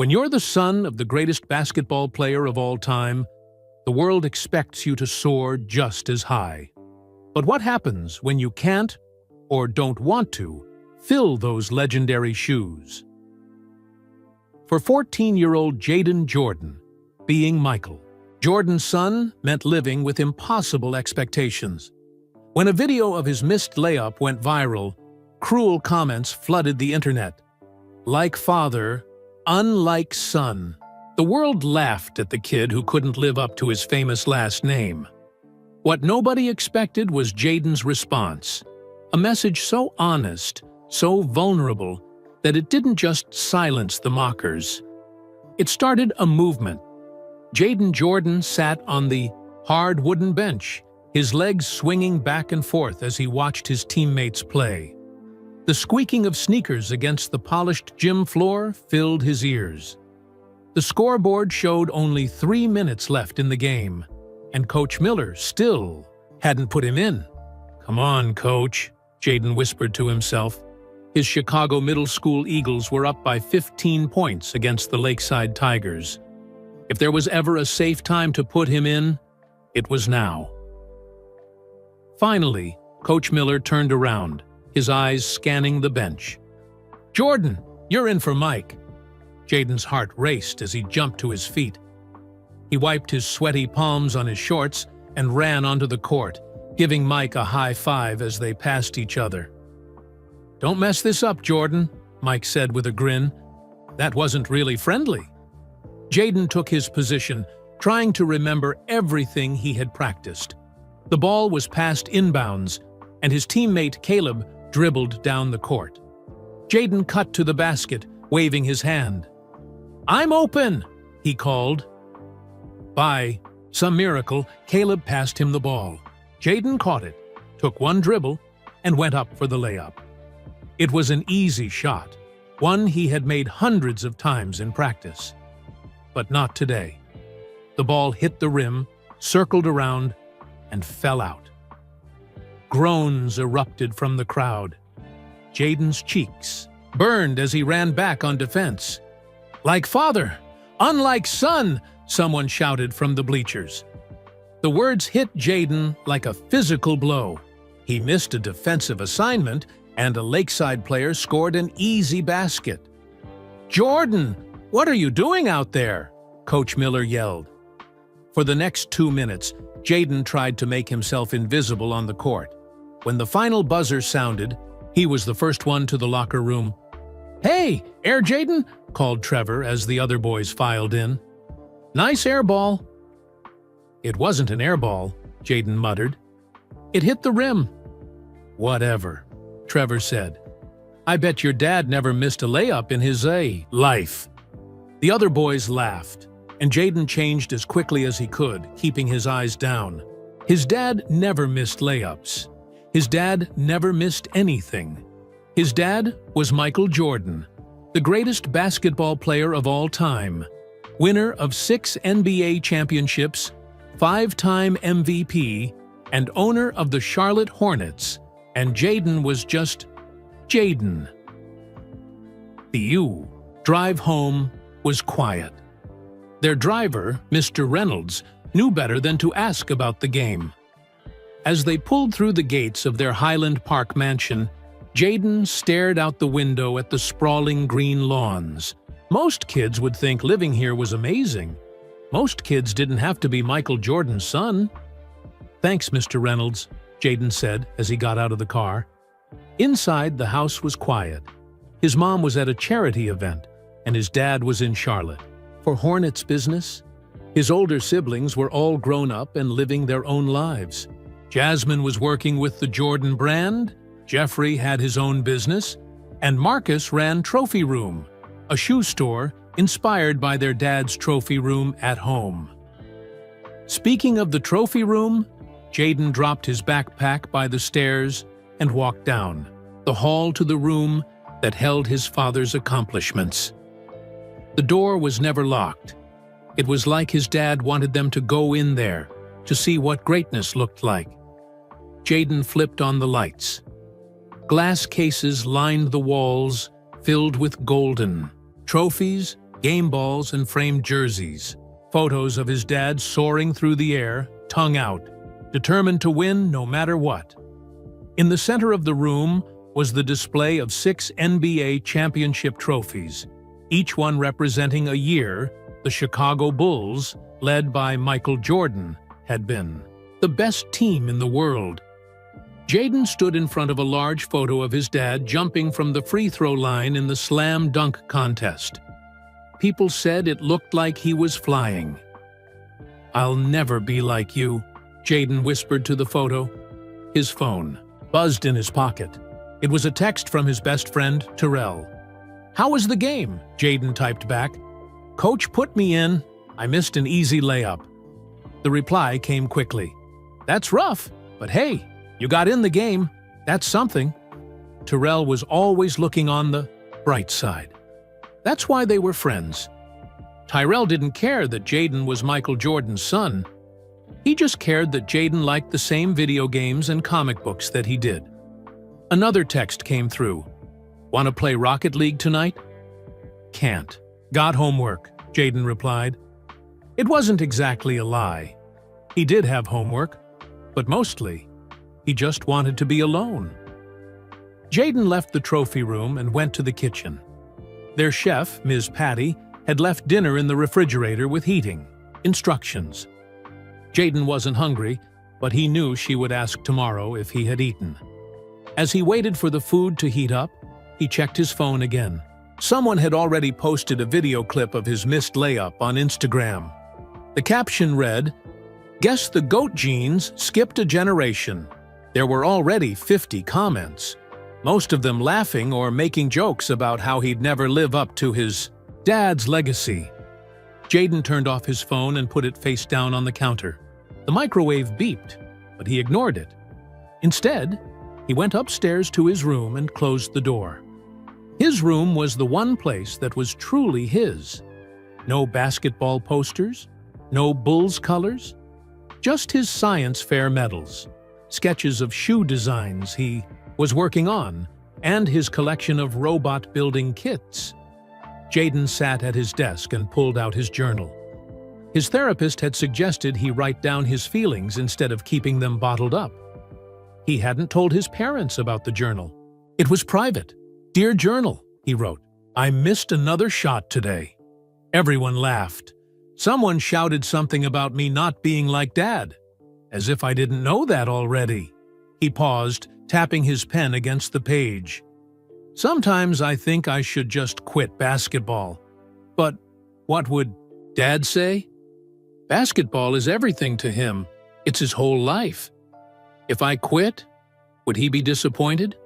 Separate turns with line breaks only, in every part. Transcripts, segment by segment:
When you're the son of the greatest basketball player of all time, the world expects you to soar just as high. But what happens when you can't, or don't want to, fill those legendary shoes? For 14-year-old Jaden Jordan, being Michael Jordan's son meant living with impossible expectations. When a video of his missed layup went viral, cruel comments flooded the internet. Like father, unlike son. The world laughed at the kid who couldn't live up to his famous last name. What nobody expected was Jaden's response. A message so honest, so vulnerable, that it didn't just silence the mockers. It started a movement. Jaden Jordan sat on the hard wooden bench, his legs swinging back and forth as he watched his teammates play. The squeaking of sneakers against the polished gym floor filled his ears. The scoreboard showed only 3 minutes left in the game, and Coach Miller still hadn't put him in. "Come on, Coach," Jaden whispered to himself. His Chicago Middle School Eagles were up by 15 points against the Lakeside Tigers. If there was ever a safe time to put him in, it was now. Finally, Coach Miller turned around, his eyes scanning the bench. "Jordan, you're in for Mike." Jaden's heart raced as he jumped to his feet. He wiped his sweaty palms on his shorts and ran onto the court, giving Mike a high five as they passed each other. "Don't mess this up, Jordan," Mike said with a grin. "That wasn't really friendly." Jaden took his position, trying to remember everything he had practiced. The ball was passed inbounds, and his teammate Caleb dribbled down the court. Jaden cut to the basket, waving his hand. "I'm open," he called. By some miracle, Caleb passed him the ball. Jaden caught it, took one dribble, and went up for the layup. It was an easy shot, one he had made hundreds of times in practice. But not today. The ball hit the rim, circled around, and fell out. Groans erupted from the crowd. Jaden's cheeks burned as he ran back on defense. "Like father, unlike son," someone shouted from the bleachers. The words hit Jaden like a physical blow. He missed a defensive assignment, and a Lakeside player scored an easy basket. "Jordan, what are you doing out there?" Coach Miller yelled. For the next 2 minutes, Jaden tried to make himself invisible on the court. When the final buzzer sounded, he was the first one to the locker room. "Hey, Air Jaden," called Trevor as the other boys filed in. "Nice air ball." "It wasn't an air ball," Jaden muttered. "It hit the rim." "Whatever," Trevor said. "I bet your dad never missed a layup in his life." The other boys laughed, and Jaden changed as quickly as he could, keeping his eyes down. His dad never missed layups. His dad never missed anything. His dad was Michael Jordan, the greatest basketball player of all time, winner of 6 NBA championships, 5-time MVP, and owner of the Charlotte Hornets, and Jaden was just Jaden. The drive home was quiet. Their driver, Mr. Reynolds, knew better than to ask about the game. As they pulled through the gates of their Highland Park mansion, Jaden stared out the window at the sprawling green lawns. Most kids would think living here was amazing. Most kids didn't have to be Michael Jordan's son. "Thanks, Mr. Reynolds," Jaden said as he got out of the car. Inside, the house was quiet. His mom was at a charity event, and his dad was in Charlotte for Hornets business. His older siblings were all grown up and living their own lives. Jasmine was working with the Jordan brand, Jeffrey had his own business, and Marcus ran Trophy Room, a shoe store inspired by their dad's trophy room at home. Speaking of the trophy room, Jaden dropped his backpack by the stairs and walked down the hall to the room that held his father's accomplishments. The door was never locked. It was like his dad wanted them to go in there to see what greatness looked like. Jaden flipped on the lights. Glass cases lined the walls, filled with golden trophies, game balls and framed jerseys, photos of his dad soaring through the air, tongue out, determined to win no matter what. In the center of the room was the display of 6 NBA championship trophies, each one representing a year the Chicago Bulls, led by Michael Jordan, had been the best team in the world. Jayden stood in front of a large photo of his dad jumping from the free throw line in the slam dunk contest. People said it looked like he was flying. "I'll never be like you," Jayden whispered to the photo. His phone buzzed in his pocket. It was a text from his best friend, Terrell. "How was the game?" Jayden typed back. "Coach put me in. I missed an easy layup." The reply came quickly. "That's rough, but hey, you got in the game. That's something." Terrell was always looking on the bright side. That's why they were friends. Tyrell didn't care that Jayden was Michael Jordan's son. He just cared that Jayden liked the same video games and comic books that he did. Another text came through. "Want to play Rocket League tonight?" "Can't. Got homework," Jayden replied. It wasn't exactly a lie. He did have homework, but mostly, he just wanted to be alone. Jayden left the trophy room and went to the kitchen. Their chef, Ms. Patty, had left dinner in the refrigerator with heating instructions. Jayden wasn't hungry, but he knew she would ask tomorrow if he had eaten. As he waited for the food to heat up, he checked his phone again. Someone had already posted a video clip of his missed layup on Instagram. The caption read, "Guess the GOAT genes skipped a generation." There were already 50 comments, most of them laughing or making jokes about how he'd never live up to his dad's legacy. Jayden turned off his phone and put it face down on the counter. The microwave beeped, but he ignored it. Instead, he went upstairs to his room and closed the door. His room was the one place that was truly his. No basketball posters, no Bulls colors, just his science fair medals, sketches of shoe designs he was working on, and his collection of robot-building kits. Jayden sat at his desk and pulled out his journal. His therapist had suggested he write down his feelings instead of keeping them bottled up. He hadn't told his parents about the journal. It was private. "Dear Journal," he wrote, "I missed another shot today." Everyone laughed. Someone shouted something about me not being like Dad, as if I didn't know that already. He paused, tapping his pen against the page. "Sometimes I think I should just quit basketball. But what would Dad say? Basketball is everything to him. It's his whole life. If I quit, would he be disappointed?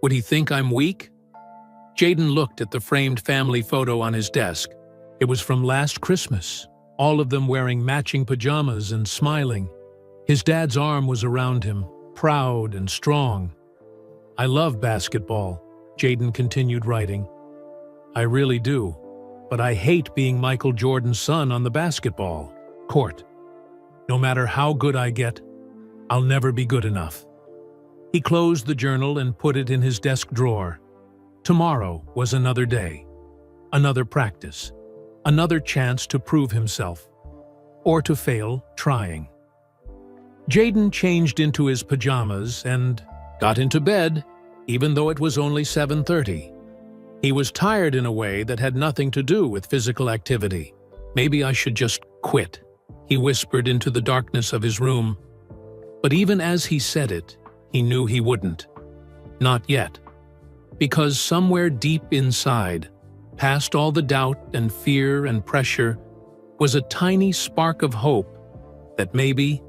Would he think I'm weak?" Jayden looked at the framed family photo on his desk. It was from last Christmas, all of them wearing matching pajamas and smiling. His dad's arm was around him, proud and strong. "I love basketball," Jayden continued writing. "I really do, but I hate being Michael Jordan's son on the basketball court. No matter how good I get, I'll never be good enough." He closed the journal and put it in his desk drawer. Tomorrow was another day, another practice, another chance to prove himself, or to fail trying. Jayden changed into his pajamas and got into bed, even though it was only 7:30. He was tired in a way that had nothing to do with physical activity. "Maybe I should just quit," he whispered into the darkness of his room. But even as he said it, he knew he wouldn't. Not yet. Because somewhere deep inside, past all the doubt and fear and pressure, was a tiny spark of hope that maybe,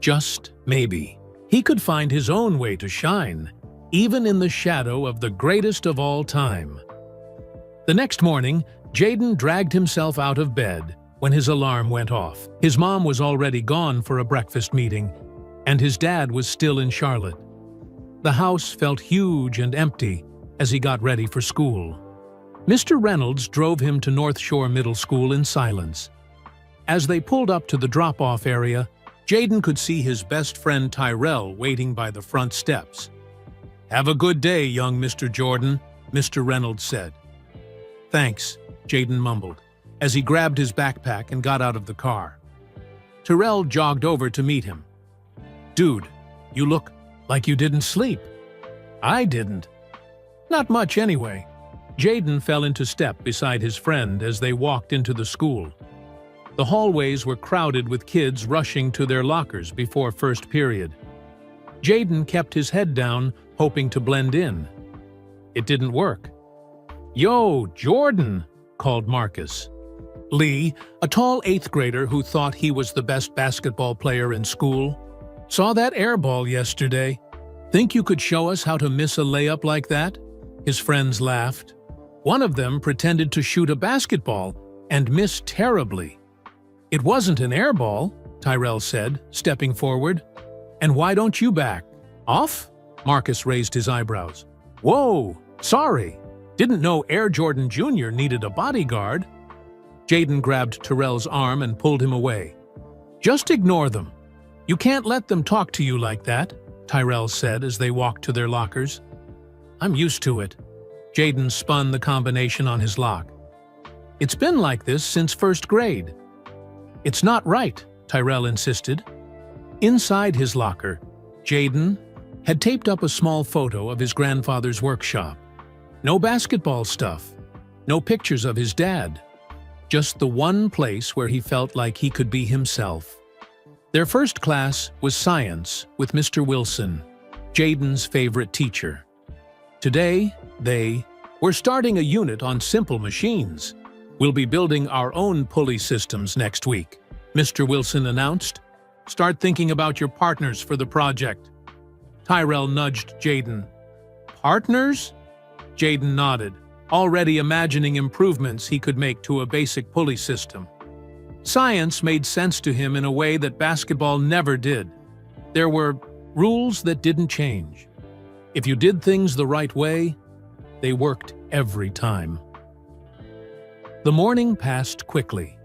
just maybe, he could find his own way to shine, even in the shadow of the greatest of all time. The next morning, Jayden dragged himself out of bed when his alarm went off. His mom was already gone for a breakfast meeting, and his dad was still in Charlotte. The house felt huge and empty as he got ready for school. Mr. Reynolds drove him to North Shore Middle School in silence. As they pulled up to the drop-off area, Jayden could see his best friend Tyrell waiting by the front steps. "Have a good day, young Mr. Jordan," Mr. Reynolds said. "Thanks," Jayden mumbled. as he grabbed his backpack and got out of the car. Terrell jogged over to meet him. "Dude, you look like you didn't sleep." "I didn't." "Not much anyway." Jaden fell into step beside his friend as they walked into the school. The hallways were crowded with kids rushing to their lockers before first period. Jaden kept his head down, hoping to blend in. It didn't work. "Yo, Jordan," called Marcus. Lee, a tall 8th grader who thought he was the best basketball player in school, "Saw that air ball yesterday. Think you could show us how to miss a layup like that?" His friends laughed. One of them pretended to shoot a basketball and missed terribly. "It wasn't an air ball," Tyrell said, stepping forward. "And why don't you back off?" Marcus raised his eyebrows. "Whoa, sorry. Didn't know Air Jordan Jr. needed a bodyguard." Jaden grabbed Terrell's arm and pulled him away. "Just ignore them. You can't let them talk to you like that," Tyrell said as they walked to their lockers. "I'm used to it." Jaden spun the combination on his lock. "It's been like this since first grade." "It's not right," Tyrell insisted. Inside his locker, Jaden had taped up a small photo of his grandfather's workshop. No basketball stuff, no pictures of his dad. Just the one place where he felt like he could be himself. Their first class was science with Mr. Wilson, Jaden's favorite teacher. Today, they were starting a unit on simple machines. "We'll be building our own pulley systems next week," Mr. Wilson announced. "Start thinking about your partners for the project." Tyrell nudged Jaden. "Partners?" Jaden nodded, already imagining improvements he could make to a basic pulley system. Science made sense to him in a way that basketball never did. There were rules that didn't change. If you did things the right way, they worked every time. The morning passed quickly.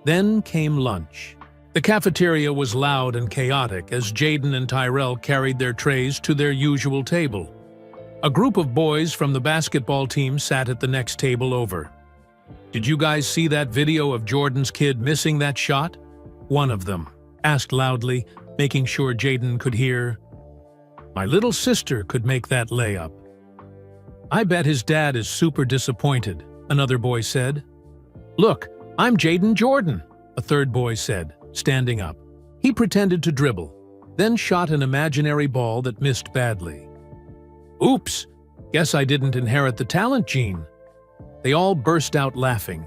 Then came lunch. The cafeteria was loud and chaotic as Jaden and Tyrell carried their trays to their usual table. A group of boys from the basketball team sat at the next table over. "Did you guys see that video of Jordan's kid missing that shot?" One of them asked loudly, making sure Jaden could hear. "My little sister could make that layup." "I bet his dad is super disappointed," another boy said. "Look, I'm Jaden Jordan," a third boy said, standing up. He pretended to dribble, then shot an imaginary ball that missed badly. "Oops, guess I didn't inherit the talent gene." They all burst out laughing.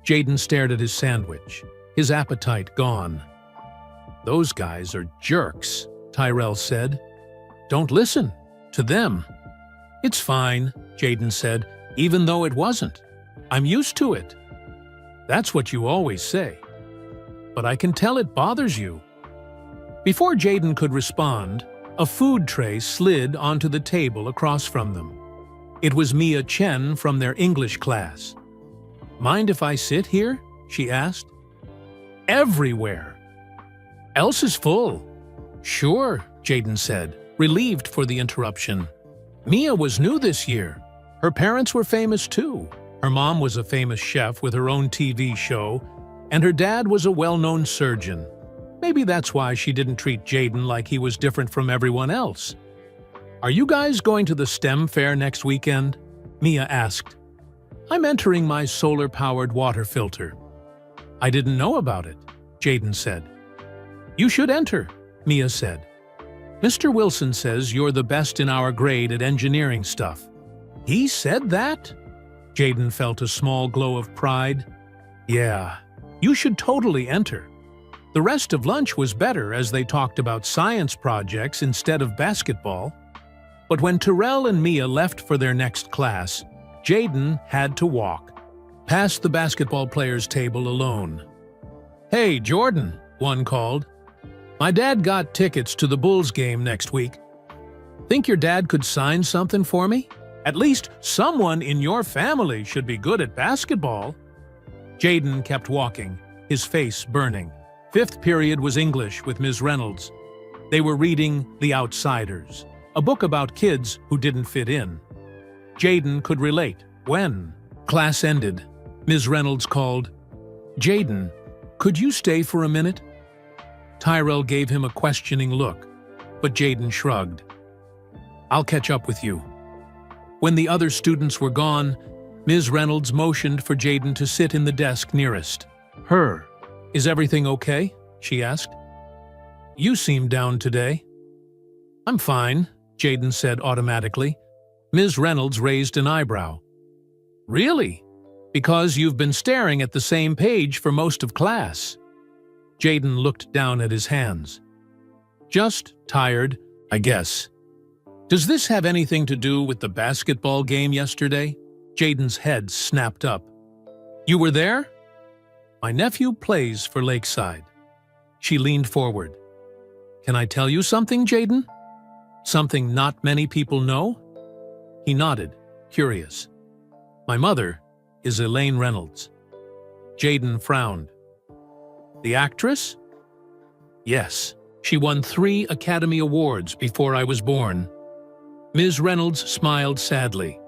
Jaden stared at his sandwich, his appetite gone. "Those guys are jerks," Tyrell said. "Don't listen to them." "It's fine," Jaden said, "even though it wasn't. I'm used to it." "That's what you always say. But I can tell it bothers you." Before Jaden could respond, a food tray slid onto the table across from them. It was Mia Chen from their English class. "Mind if I sit here?" she asked. "Everywhere. Else is full." "Sure," Jaden said, relieved for the interruption. Mia was new this year. Her parents were famous too. Her mom was a famous chef with her own TV show, and her dad was a well-known surgeon. Maybe that's why she didn't treat Jaden like he was different from everyone else. "Are you guys going to the STEM fair next weekend?" Mia asked. "I'm entering my solar-powered water filter." "I didn't know about it," Jaden said. "You should enter," Mia said. "Mr. Wilson says you're the best in our grade at engineering stuff." "He said that?" Jaden felt a small glow of pride. "Yeah, you should totally enter." The rest of lunch was better as they talked about science projects instead of basketball. But when Terrell and Mia left for their next class, Jaden had to walk past the basketball players' table alone. "Hey, Jordan," one called. "My dad got tickets to the Bulls game next week. Think your dad could sign something for me? At least someone in your family should be good at basketball." Jaden kept walking, his face burning. Fifth period was English with Ms. Reynolds. They were reading The Outsiders, a book about kids who didn't fit in. Jaden could relate. When class ended, Ms. Reynolds called, "Jaden, could you stay for a minute?" Tyrell gave him a questioning look, but Jaden shrugged. "I'll catch up with you." When the other students were gone, Ms. Reynolds motioned for Jaden to sit in the desk nearest her. "Is everything okay?" she asked. "You seem down today." "I'm fine," Jaden said automatically. Ms. Reynolds raised an eyebrow. "Really? Because you've been staring at the same page for most of class." Jaden looked down at his hands. "Just tired, I guess." "Does this have anything to do with the basketball game yesterday?" Jaden's head snapped up. "You were there?" "My nephew plays for Lakeside." She leaned forward. "Can I tell you something, Jaden? Something not many people know?" He nodded, curious. "My mother is Elaine Reynolds." Jaden frowned. "The actress?" "Yes. She won 3 Academy Awards before I was born." Ms. Reynolds smiled sadly.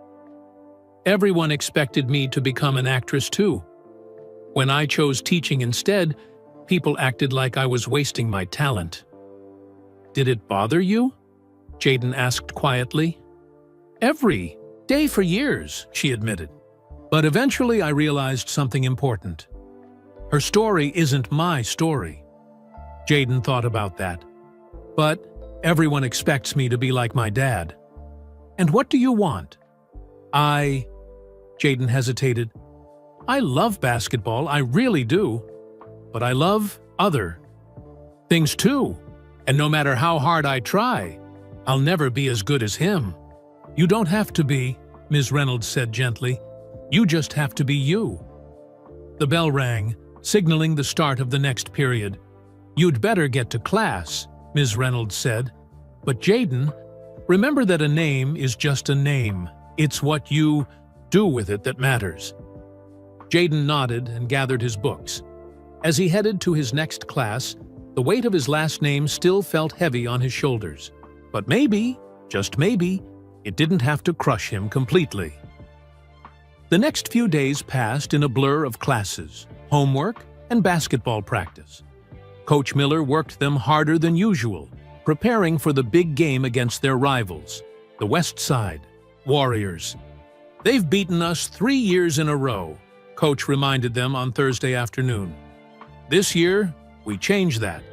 "Everyone expected me to become an actress too. When I chose teaching instead, people acted like I was wasting my talent." "Did it bother you?" Jaden asked quietly. "Every day for years," she admitted. "But eventually I realized something important. Her story isn't my story." Jaden thought about that. "But everyone expects me to be like my dad." "And what do you want?" Jaden hesitated. "I love basketball, I really do. But I love other things too. And no matter how hard I try, I'll never be as good as him." "You don't have to be," Ms. Reynolds said gently. "You just have to be you." The bell rang, signaling the start of the next period. "You'd better get to class," Ms. Reynolds said. "But Jaden, remember that a name is just a name. It's what you do with it that matters." Jaden nodded and gathered his books. As he headed to his next class, the weight of his last name still felt heavy on his shoulders. But maybe, just maybe, it didn't have to crush him completely. The next few days passed in a blur of classes, homework, and basketball practice. Coach Miller worked them harder than usual, preparing for the big game against their rivals, the West Side Warriors. "They've beaten us 3 years in a row," Coach reminded them on Thursday afternoon. "This year, we changed that."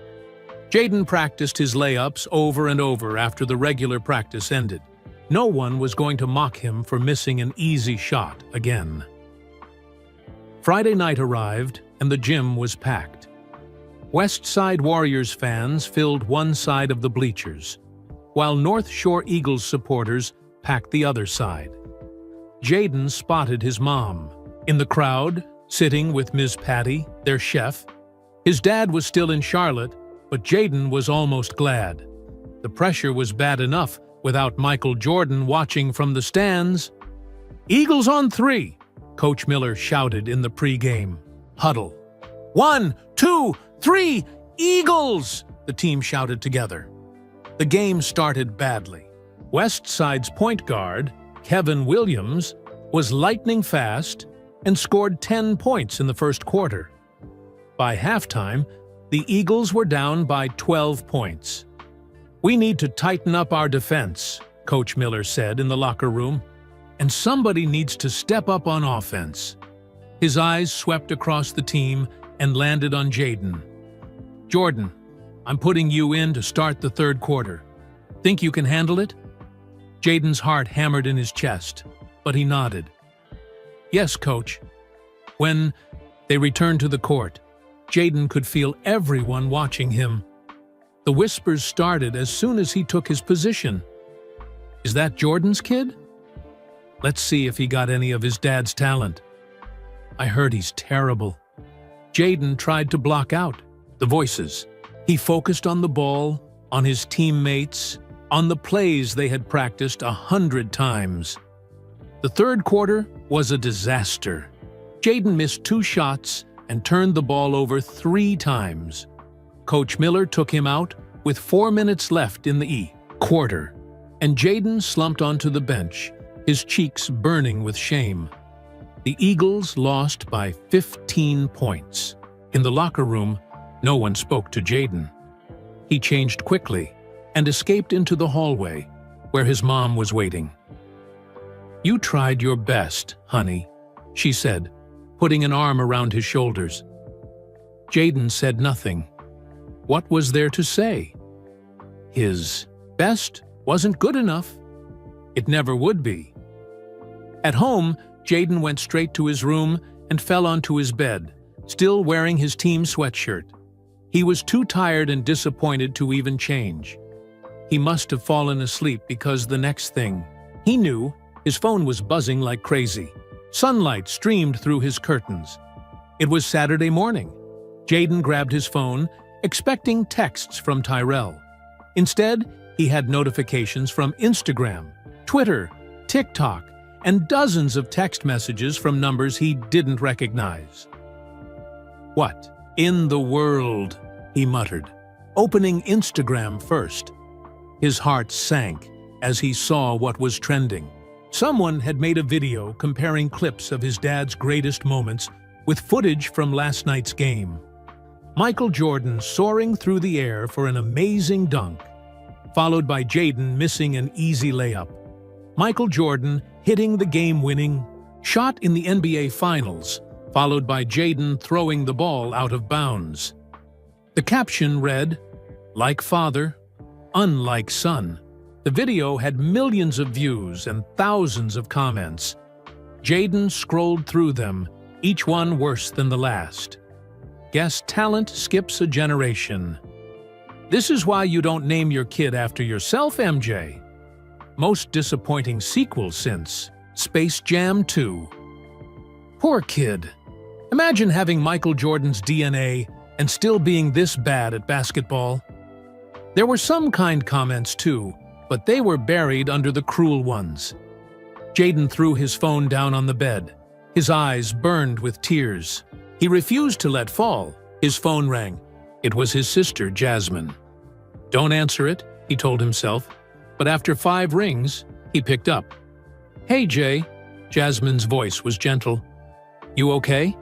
Jaden practiced his layups over and over after the regular practice ended. No one was going to mock him for missing an easy shot again. Friday night arrived, and the gym was packed. West Side Warriors fans filled one side of the bleachers, while North Shore Eagles supporters packed the other side. Jaden spotted his mom in the crowd, sitting with Ms. Patty, their chef. His dad was still in Charlotte, but Jaden was almost glad. The pressure was bad enough without Michael Jordan watching from the stands. "Eagles on 3!" Coach Miller shouted in the pregame huddle. "1, 2, 3, Eagles!" the team shouted together. The game started badly. West Side's point guard, Kevin Williams, was lightning fast and scored 10 points in the first quarter. By halftime, the Eagles were down by 12 points. "We need to tighten up our defense," Coach Miller said in the locker room, "and somebody needs to step up on offense." His eyes swept across the team and landed on Jaden. "Jordan, I'm putting you in to start the third quarter. Think you can handle it?" Jaden's heart hammered in his chest, but he nodded. "Yes, Coach." When they returned to the court, Jaden could feel everyone watching him. The whispers started as soon as he took his position. "Is that Jordan's kid? Let's see if he got any of his dad's talent. I heard he's terrible." Jaden tried to block out the voices. He focused on the ball, on his teammates, on the plays they had practiced 100 times. The third quarter was a disaster. Jaden missed 2 shots and turned the ball over 3 times. Coach Miller took him out with 4 minutes left in the quarter, and Jaden slumped onto the bench, his cheeks burning with shame. The Eagles lost by 15 points. In the locker room, no one spoke to Jayden. He changed quickly and escaped into the hallway, where his mom was waiting. "You tried your best, honey," she said, putting an arm around his shoulders. Jayden said nothing. What was there to say? His best wasn't good enough. It never would be. At home, Jayden went straight to his room and fell onto his bed, still wearing his team sweatshirt. He was too tired and disappointed to even change. He must have fallen asleep because the next thing he knew, his phone was buzzing like crazy. Sunlight streamed through his curtains. It was Saturday morning. Jayden grabbed his phone, expecting texts from Tyrell. Instead, he had notifications from Instagram, Twitter, TikTok, and dozens of text messages from numbers he didn't recognize. "What in the world?" he muttered, opening Instagram first. His heart sank as he saw what was trending. Someone had made a video comparing clips of his dad's greatest moments with footage from last night's game. Michael Jordan soaring through the air for an amazing dunk, followed by Jayden missing an easy layup. Michael Jordan hitting the game-winning shot in the NBA Finals, followed by Jayden throwing the ball out of bounds. The caption read, "Like father, unlike son." The video had millions of views and thousands of comments. Jayden scrolled through them, each one worse than the last. Guess talent skips a generation. This is why you don't name your kid after yourself, MJ. Most disappointing sequel since Space Jam 2. Poor kid. Imagine having Michael Jordan's DNA and still being this bad at basketball. There were some kind comments too, but they were buried under the cruel ones. Jayden threw his phone down on the bed. His eyes burned with tears. He refused to let fall. His phone rang. It was his sister, Jasmine. "Don't answer it," he told himself, but after 5 rings, he picked up. "Hey, Jay." Jasmine's voice was gentle. "You okay?"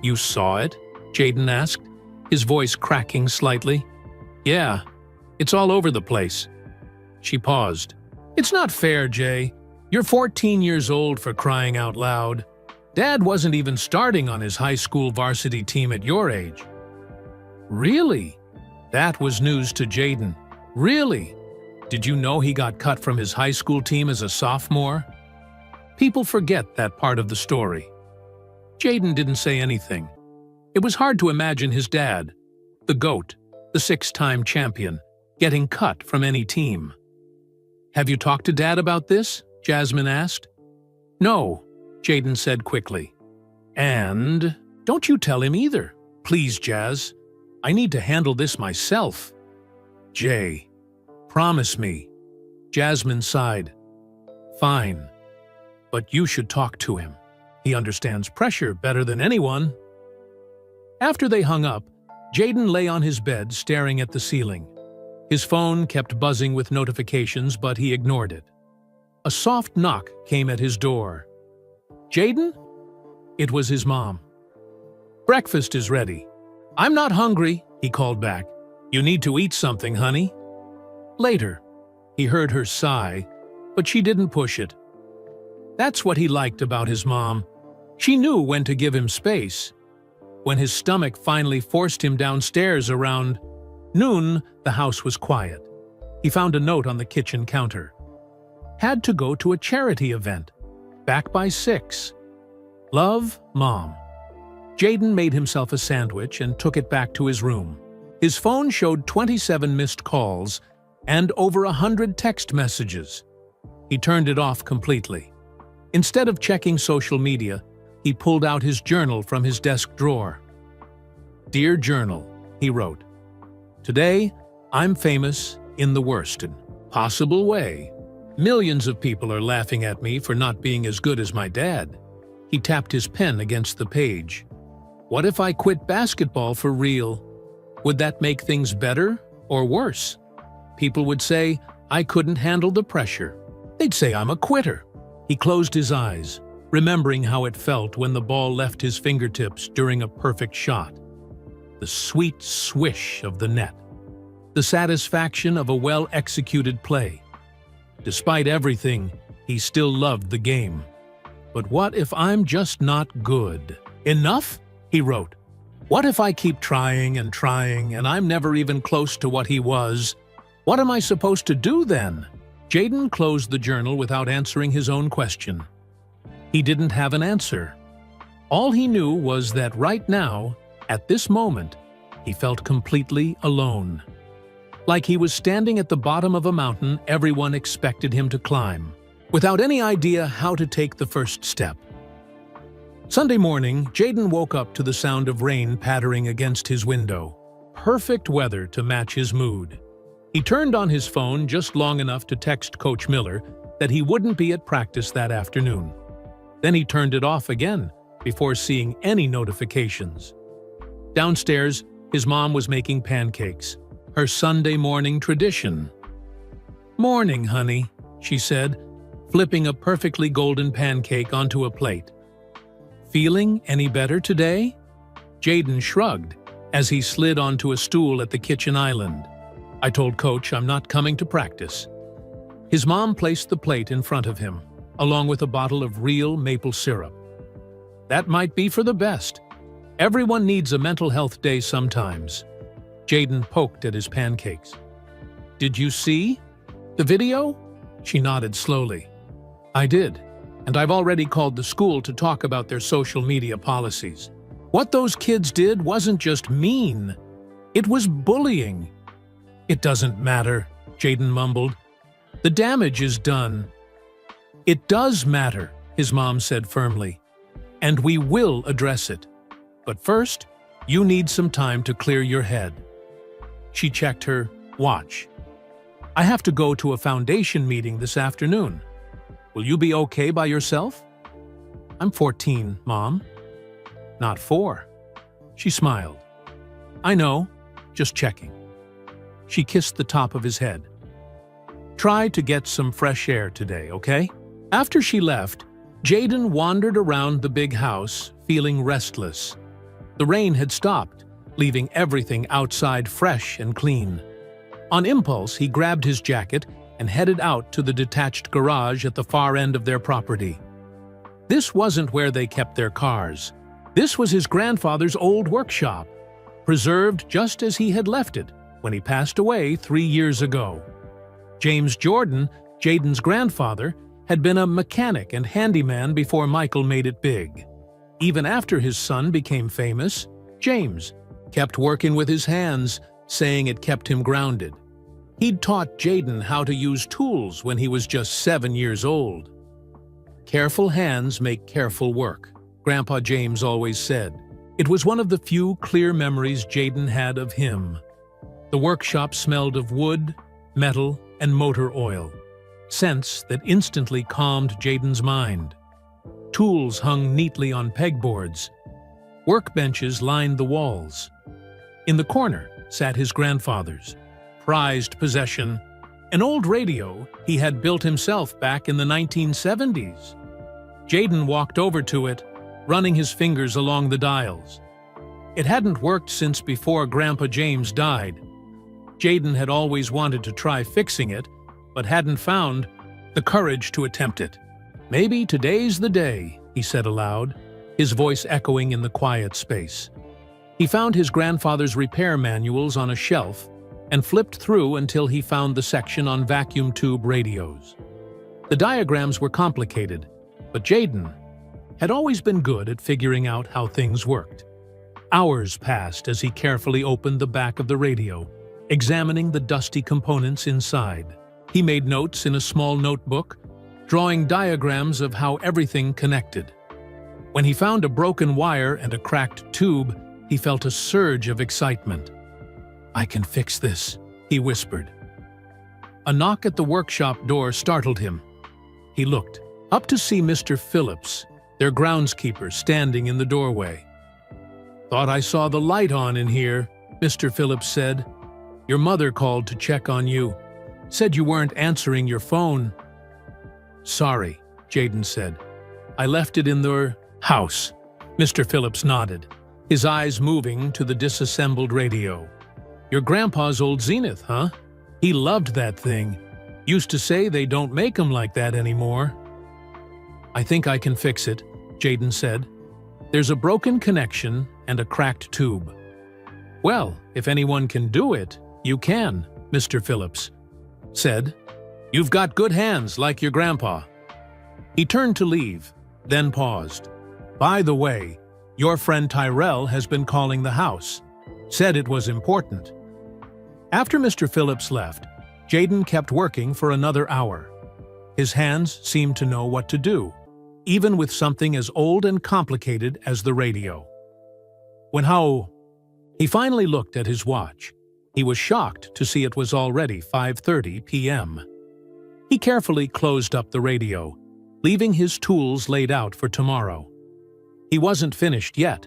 "You saw it?" Jayden asked, his voice cracking slightly. "Yeah, it's all over the place." She paused. "It's not fair, Jay. You're 14 years old, for crying out loud. Dad wasn't even starting on his high school varsity team at your age." "Really?" That was news to Jayden. "Really? Did you know he got cut from his high school team as a sophomore?" People forget that part of the story. Jayden didn't say anything. It was hard to imagine his dad, the GOAT, the 6-time champion, getting cut from any team. "Have you talked to Dad about this?" Jasmine asked. "No," Jayden said quickly. "And don't you tell him either. Please, Jazz. I need to handle this myself." "Jay, promise me." Jasmine sighed. "Fine. But you should talk to him. He understands pressure better than anyone." After they hung up, Jayden lay on his bed staring at the ceiling. His phone kept buzzing with notifications, but he ignored it. A soft knock came at his door. "Jayden?" It was his mom. "Breakfast is ready." "I'm not hungry," he called back. "You need to eat something, honey." Later, he heard her sigh, but she didn't push it. That's what he liked about his mom. She knew when to give him space. When his stomach finally forced him downstairs around noon, the house was quiet. He found a note on the kitchen counter. Had to go to a charity event. Back by 6. Love, Mom. Jayden made himself a sandwich and took it back to his room. His phone showed 27 missed calls and over 100 text messages. He turned it off completely. Instead of checking social media, he pulled out his journal from his desk drawer. "Dear Journal," he wrote. "Today, I'm famous in the worst possible way. Millions of people are laughing at me for not being as good as my dad." He tapped his pen against the page. "What if I quit basketball for real? Would that make things better or worse? People would say I couldn't handle the pressure. They'd say I'm a quitter." He closed his eyes. remembering how it felt when the ball left his fingertips during a perfect shot. The sweet swish of the net. The satisfaction of a well-executed play. Despite everything, he still loved the game. But what if I'm just not good? Enough? He wrote. What if I keep trying and I'm never even close to what he was? What am I supposed to do then? Jaden closed the journal without answering his own question. He didn't have an answer. All he knew was that right now, at this moment, he felt completely alone. Like he was standing at the bottom of a mountain everyone expected him to climb, without any idea how to take the first step. Sunday morning, Jaden woke up to the sound of rain pattering against his window. Perfect weather to match his mood. He turned on his phone just long enough to text Coach Miller that he wouldn't be at practice that afternoon. Then he turned it off again before seeing any notifications. Downstairs, his mom was making pancakes, her Sunday morning tradition. "Morning, honey," she said, flipping a perfectly golden pancake onto a plate. "Feeling any better today?" Jaden shrugged as he slid onto a stool at the kitchen island. "I told Coach I'm not coming to practice." His mom placed the plate in front of him, along with a bottle of real maple syrup. "That might be for the best. Everyone needs a mental health day sometimes." Jaden poked at his pancakes. "Did you see the video?" She nodded slowly. "I did, and I've already called the school to talk about their social media policies. What those kids did wasn't just mean, it was bullying." "It doesn't matter," Jaden mumbled. "The damage is done." "It does matter," his mom said firmly, "and we will address it. But first, you need some time to clear your head." She checked her watch. "I have to go to a foundation meeting this afternoon. Will you be okay by yourself?" "I'm 14, Mom." "Not 4. She smiled. "I know, just checking." She kissed the top of his head. "Try to get some fresh air today, okay?" After she left, Jaden wandered around the big house, feeling restless. The rain had stopped, leaving everything outside fresh and clean. On impulse, he grabbed his jacket and headed out to the detached garage at the far end of their property. This wasn't where they kept their cars. This was his grandfather's old workshop, preserved just as he had left it when he passed away 3 years ago. James Jordan, Jaden's grandfather, had been a mechanic and handyman before Michael made it big. Even after his son became famous, James kept working with his hands, saying it kept him grounded. He'd taught Jaden how to use tools when he was just 7 years old. "Careful hands make careful work," Grandpa James always said. It was one of the few clear memories Jaden had of him. The workshop smelled of wood, metal, and motor oil, scents that instantly calmed Jaden's mind. Tools hung neatly on pegboards. Workbenches lined the walls. In the corner sat his grandfather's prized possession, an old radio he had built himself back in the 1970s. Jaden walked over to it, running his fingers along the dials. It hadn't worked since before Grandpa James died. Jaden had always wanted to try fixing it, but hadn't found the courage to attempt it. "Maybe today's the day," he said aloud, his voice echoing in the quiet space. He found his grandfather's repair manuals on a shelf and flipped through until he found the section on vacuum tube radios. The diagrams were complicated, but Jaden had always been good at figuring out how things worked. Hours passed as he carefully opened the back of the radio, examining the dusty components inside. He made notes in a small notebook, drawing diagrams of how everything connected. When he found a broken wire and a cracked tube, he felt a surge of excitement. "I can fix this," he whispered. A knock at the workshop door startled him. He looked up to see Mr. Phillips, their groundskeeper, standing in the doorway. "Thought I saw the light on in here," Mr. Phillips said. "Your mother called to check on you. Said you weren't answering your phone." "Sorry," Jaden said. I left it in the house. Mr. Phillips nodded, his eyes moving to the disassembled radio. Your grandpa's old Zenith, huh? He loved that thing. Used to say they don't make them like that anymore. I think I can fix it, Jaden said. There's a broken connection and a cracked tube. Well, if anyone can do it, you can, Mr. Phillips said. You've got good hands like your grandpa. He turned to leave, then paused. By the way, your friend Tyrell has been calling the house. Said it was important. After Mr. Phillips left, Jaden kept working for another hour. His hands seemed to know what to do, even with something as old and complicated as the radio. He finally looked at his watch. He was shocked to see it was already 5:30 p.m. He carefully closed up the radio, leaving his tools laid out for tomorrow. He wasn't finished yet,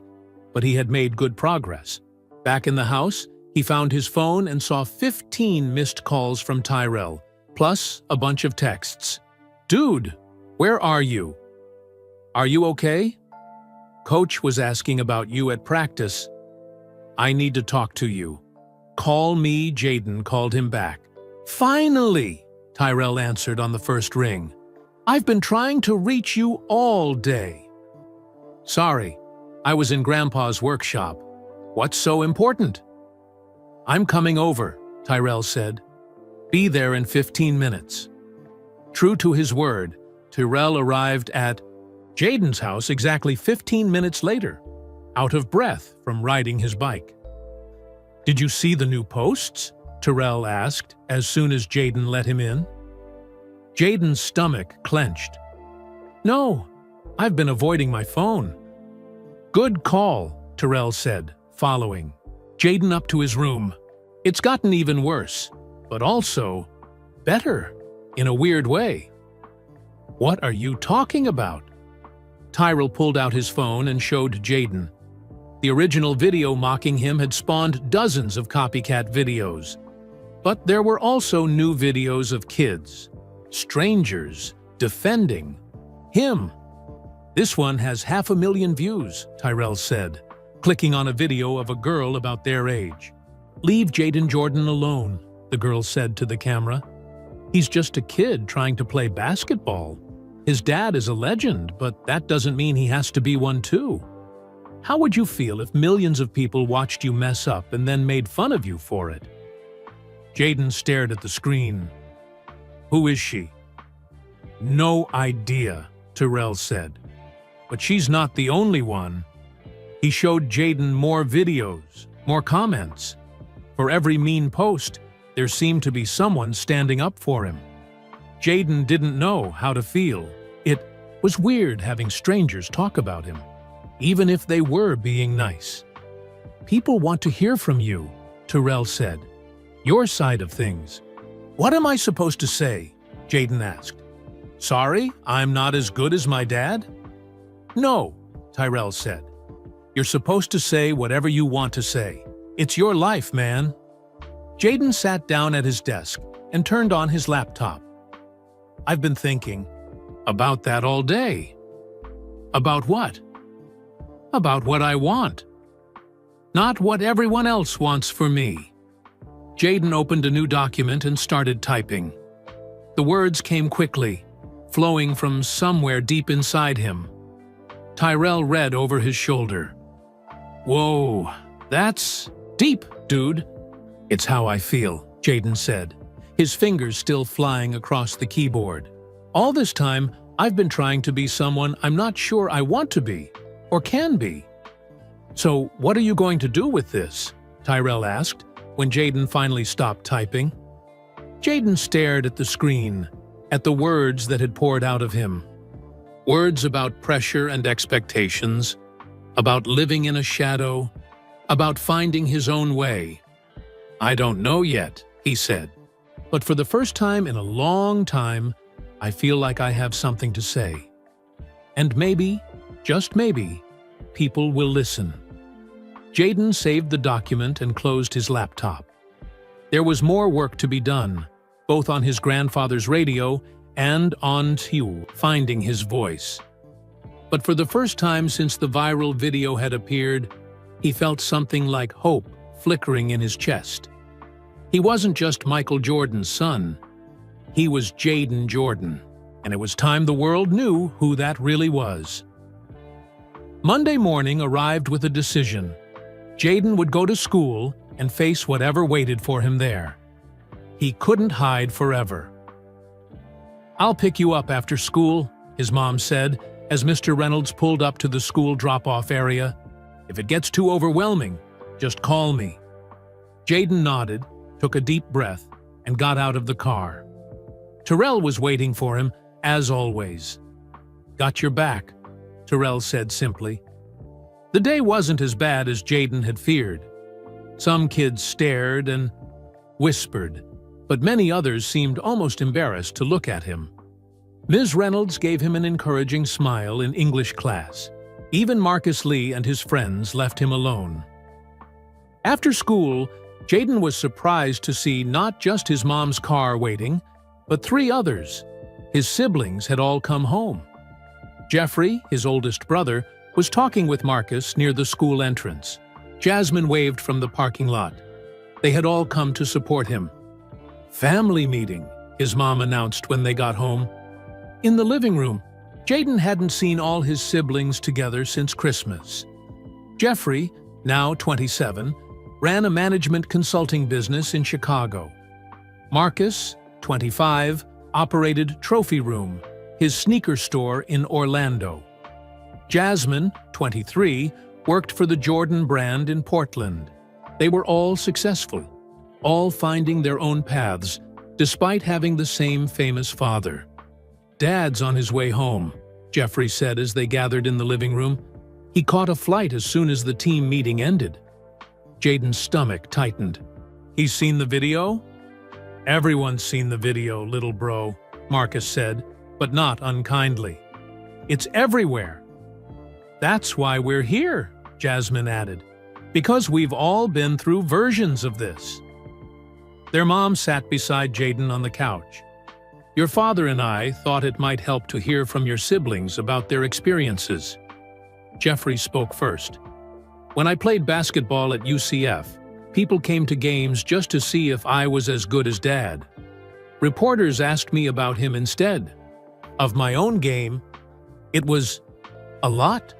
but he had made good progress. Back in the house, he found his phone and saw 15 missed calls from Tyrell, plus a bunch of texts. Dude, where are you? Are you okay? Coach was asking about you at practice. I need to talk to you. Call me, Jaden called him back. Finally, Tyrell answered on the first ring. I've been trying to reach you all day. Sorry, I was in Grandpa's workshop. What's so important? I'm coming over, Tyrell said. Be there in 15 minutes. True to his word, Tyrell arrived at Jaden's house exactly 15 minutes later, out of breath from riding his bike. Did you see the new posts? Tyrell asked as soon as Jaden let him in. Jaden's stomach clenched. No, I've been avoiding my phone. Good call, Tyrell said, following Jaden up to his room. It's gotten even worse, but also better in a weird way. What are you talking about? Tyrell pulled out his phone and showed Jaden. The original video mocking him had spawned dozens of copycat videos. But there were also new videos of kids, strangers, defending him. This one has 500,000 views, Tyrell said, clicking on a video of a girl about their age. Leave Jaden Jordan alone, the girl said to the camera. He's just a kid trying to play basketball. His dad is a legend, but that doesn't mean he has to be one too. How would you feel if millions of people watched you mess up and then made fun of you for it? Jaden stared at the screen. Who is she? No idea, Tyrell said. But she's not the only one. He showed Jaden more videos, more comments. For every mean post, there seemed to be someone standing up for him. Jaden didn't know how to feel. It was weird having strangers talk about him, even if they were being nice. People want to hear from you, Tyrell said. Your side of things. What am I supposed to say? Jaden asked. Sorry, I'm not as good as my dad? No, Tyrell said. You're supposed to say whatever you want to say. It's your life, man. Jaden sat down at his desk and turned on his laptop. I've been thinking about that all day. About what? About what I want. Not what everyone else wants for me. Jaden opened a new document and started typing. The words came quickly, flowing from somewhere deep inside him. Tyrell read over his shoulder. Whoa, that's deep, dude. It's how I feel, Jaden said, his fingers still flying across the keyboard. All this time, I've been trying to be someone I'm not sure I want to be, or can be. So what are you going to do with this? Tyrell asked, when Jaden finally stopped typing. Jaden stared at the screen, at the words that had poured out of him. Words about pressure and expectations, about living in a shadow, about finding his own way. I don't know yet, he said, but for the first time in a long time, I feel like I have something to say. And maybe, just maybe, people will listen. Jaden saved the document and closed his laptop. There was more work to be done, both on his grandfather's radio and on finding his voice. But for the first time since the viral video had appeared, he felt something like hope flickering in his chest. He wasn't just Michael Jordan's son. He was Jaden Jordan, and it was time the world knew who that really was. Monday morning arrived with a decision. Jaden would go to school and face whatever waited for him there. He couldn't hide forever. "I'll pick you up after school," his mom said as Mr. Reynolds pulled up to the school drop-off area. "If it gets too overwhelming, just call me." Jaden nodded, took a deep breath, and got out of the car. Terrell was waiting for him, as always. "Got your back," Terrell said simply. The day wasn't as bad as Jaden had feared. Some kids stared and whispered, but many others seemed almost embarrassed to look at him. Ms. Reynolds gave him an encouraging smile in English class. Even Marcus Lee and his friends left him alone. After school, Jaden was surprised to see not just his mom's car waiting, but 3 others. His siblings had all come home. Jeffrey, his oldest brother, was talking with Marcus near the school entrance. Jasmine waved from the parking lot. They had all come to support him. "Family meeting," his mom announced when they got home. In the living room, Jaden hadn't seen all his siblings together since Christmas. Jeffrey, now 27, ran a management consulting business in Chicago. Marcus, 25, operated Trophy Room, his sneaker store in Orlando. Jasmine, 23, worked for the Jordan brand in Portland. They were all successful, all finding their own paths, despite having the same famous father. "Dad's on his way home," Jeffrey said as they gathered in the living room. He caught a flight as soon as the team meeting ended. Jaden's stomach tightened. "He's seen the video?" "Everyone's seen the video, little bro," Marcus said, but not unkindly. "It's everywhere." "That's why we're here," Jasmine added, "because we've all been through versions of this." Their mom sat beside Jaden on the couch. "Your father and I thought it might help to hear from your siblings about their experiences." Jeffrey spoke first. "When I played basketball at UCF, people came to games just to see if I was as good as Dad. Reporters asked me about him instead. Of my own game, it was a lot."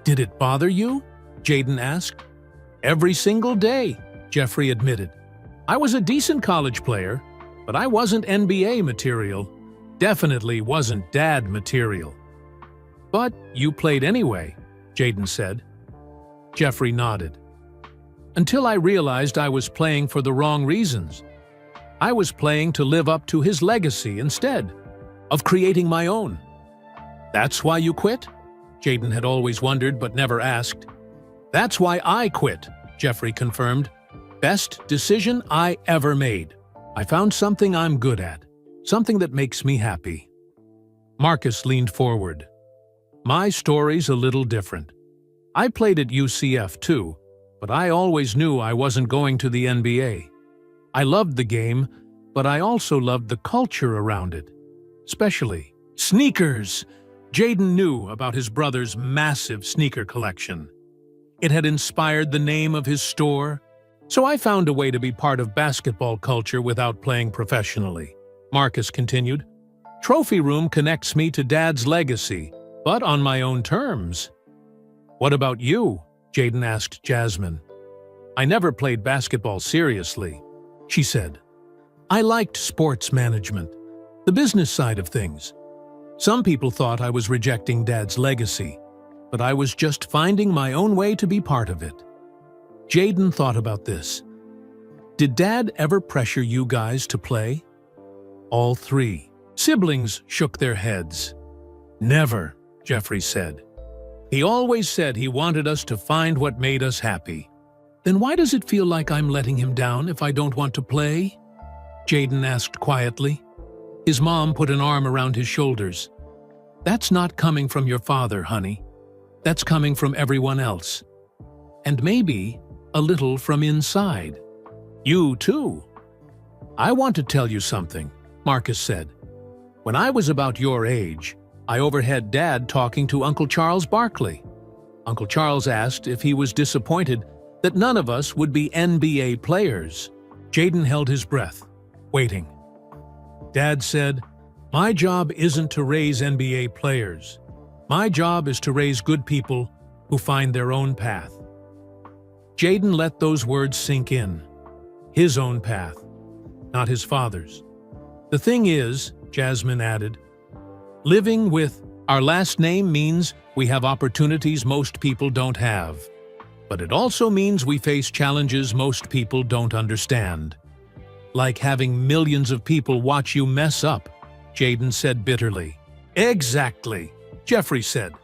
"Did it bother you?" Jaden asked. "Every single day," Jeffrey admitted. "I was a decent college player, but I wasn't NBA material. Definitely wasn't Dad material." "But you played anyway," Jaden said. Jeffrey nodded. "Until I realized I was playing for the wrong reasons. I was playing to live up to his legacy instead of creating my own." "That's why you quit?" Jaden had always wondered but never asked. "That's why I quit," Jeffrey confirmed. "Best decision I ever made. I found something I'm good at, something that makes me happy." Marcus leaned forward. "My story's a little different. I played at UCF too, but I always knew I wasn't going to the NBA. I loved the game, but I also loved the culture around it. Especially sneakers." Jaden knew about his brother's massive sneaker collection. It had inspired the name of his store. "So I found a way to be part of basketball culture without playing professionally," Marcus continued. "Trophy Room connects me to Dad's legacy, but on my own terms." "What about you?" Jaden asked Jasmine. "I never played basketball seriously," she said. "I liked sports management, the business side of things. Some people thought I was rejecting Dad's legacy, but I was just finding my own way to be part of it." Jaden thought about this. "Did Dad ever pressure you guys to play?" All 3 siblings shook their heads. "Never," Jeffrey said. "He always said he wanted us to find what made us happy." "Then why does it feel like I'm letting him down if I don't want to play?" Jaden asked quietly. His mom put an arm around his shoulders. "That's not coming from your father, honey. That's coming from everyone else. And maybe a little from inside. You too." "I want to tell you something," Marcus said. "When I was about your age, I overheard Dad talking to Uncle Charles Barkley. Uncle Charles asked if he was disappointed that none of us would be NBA players. Jaden held his breath, waiting. Dad said, "My job isn't to raise NBA players. My job is to raise good people who find their own path." Jaden let those words sink in. His own path, not his father's. "The thing is," Jasmine added, "living with our last name means we have opportunities most people don't have. But it also means we face challenges most people don't understand. Like having millions of people watch you mess up," Jaden said bitterly. "Exactly," Jeffrey said.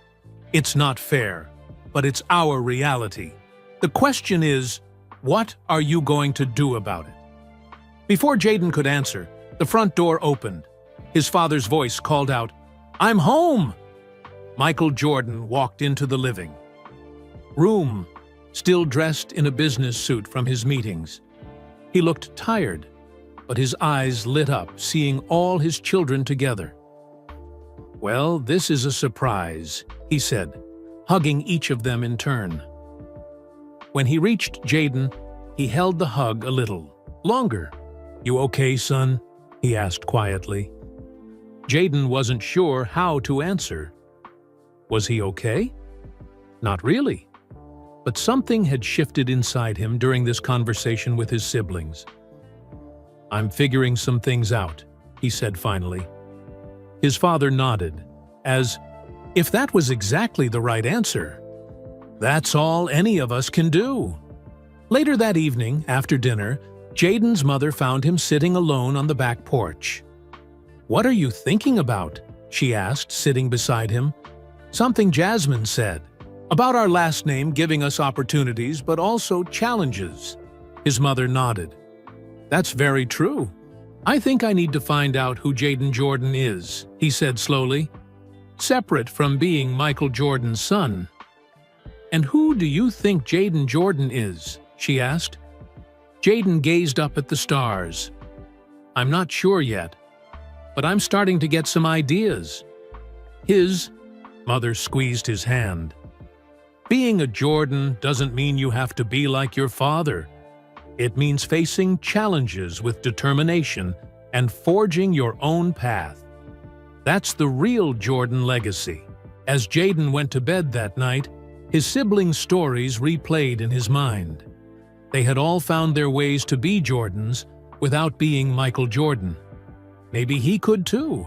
"It's not fair, but it's our reality. The question is, what are you going to do about it?" Before Jaden could answer, the front door opened. His father's voice called out, "I'm home!" Michael Jordan walked into the living room, still dressed in a business suit from his meetings. He looked tired, but his eyes lit up seeing all his children together. "Well, this is a surprise," he said, hugging each of them in turn. When he reached Jaden, he held the hug a little longer. "You okay, son?" he asked quietly. Jaden wasn't sure how to answer. Was he okay? Not really. But something had shifted inside him during this conversation with his siblings. "I'm figuring some things out," he said finally. His father nodded, as if that was exactly the right answer. That's all any of us can do. Later that evening, after dinner, Jaden's mother found him sitting alone on the back porch. "What are you thinking about?" she asked, sitting beside him. "Something Jasmine said. About our last name giving us opportunities, but also challenges." His mother nodded. "That's very true. I think I need to find out who Jaden Jordan is," he said slowly, "separate from being Michael Jordan's son." "And who do you think Jaden Jordan is?" she asked. Jaden gazed up at the stars. "I'm not sure yet, but I'm starting to get some ideas." His mother squeezed his hand. "Being a Jordan doesn't mean you have to be like your father. It means facing challenges with determination and forging your own path. That's the real Jordan legacy." As Jaden went to bed that night, his siblings' stories replayed in his mind. They had all found their ways to be Jordans without being Michael Jordan. Maybe he could too.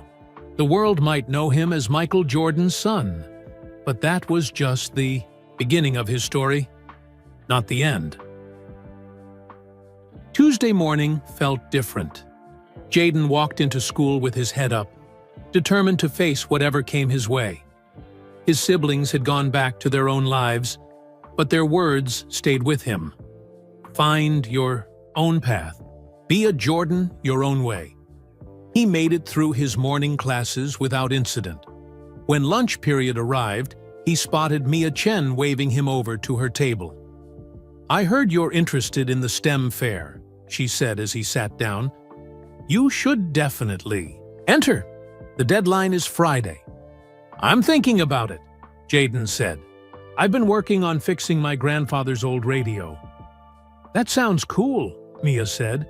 The world might know him as Michael Jordan's son. But that was just the beginning of his story, not the end. Tuesday morning felt different. Jaden walked into school with his head up, determined to face whatever came his way. His siblings had gone back to their own lives, but their words stayed with him. Find your own path. Be a Jordan your own way. He made it through his morning classes without incident. When lunch period arrived, he spotted Mia Chen waving him over to her table. "I heard you're interested in the STEM fair," she said as he sat down. "You should definitely enter. The deadline is Friday." "I'm thinking about it," Jaden said. "I've been working on fixing my grandfather's old radio." "That sounds cool," Mia said.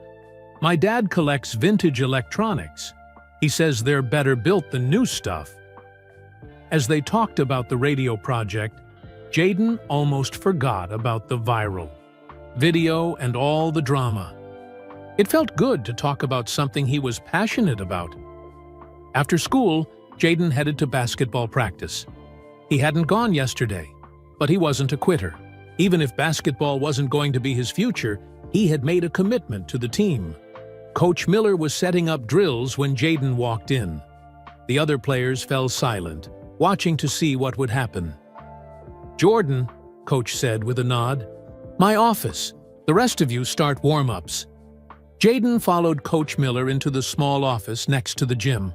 "My dad collects vintage electronics. He says they're better built than new stuff." As they talked about the radio project, Jaden almost forgot about the viral video and all the drama. It felt good to talk about something he was passionate about. After school, Jaden headed to basketball practice. He hadn't gone yesterday, but he wasn't a quitter. Even if basketball wasn't going to be his future, he had made a commitment to the team. Coach Miller was setting up drills when Jaden walked in. The other players fell silent, watching to see what would happen. "Jordan," Coach said with a nod. "My office. The rest of you start warm-ups." Jaden followed Coach Miller into the small office next to the gym.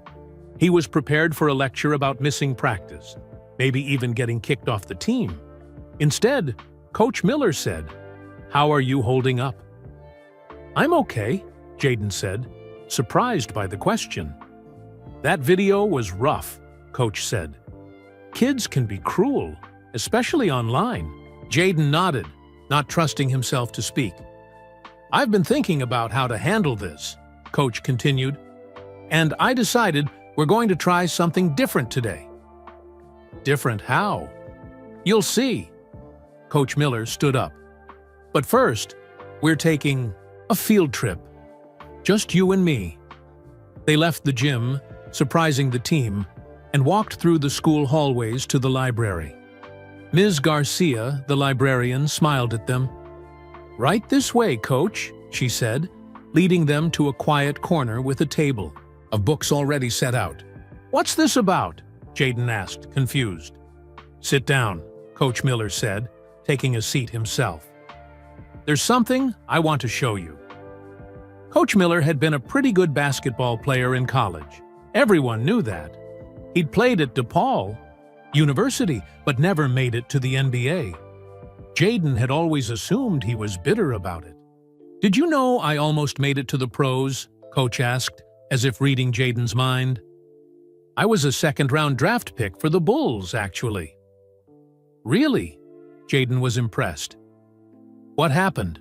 He was prepared for a lecture about missing practice, maybe even getting kicked off the team. Instead, Coach Miller said, "How are you holding up?" "I'm okay," Jaden said, surprised by the question. "That video was rough," Coach said. Kids can be cruel, especially online. Jaden nodded, not trusting himself to speak. I've been thinking about how to handle this, Coach continued, and I decided we're going to try something different today. Different how? You'll see. Coach Miller stood up. But first, we're taking a field trip. Just you and me. They left the gym, surprising the team, and walked through the school hallways to the library. Ms. Garcia, the librarian, smiled at them. Right this way, Coach, she said, leading them to a quiet corner with a table of books already set out. What's this about? Jaden asked, confused. Sit down, Coach Miller said, taking a seat himself. There's something I want to show you. Coach Miller had been a pretty good basketball player in college. Everyone knew that. He'd played at DePaul University, but never made it to the NBA. Jaden had always assumed he was bitter about it. Did you know I almost made it to the pros? Coach asked, as if reading Jaden's mind. I was a second-round draft pick for the Bulls, actually. Really? Jaden was impressed. What happened?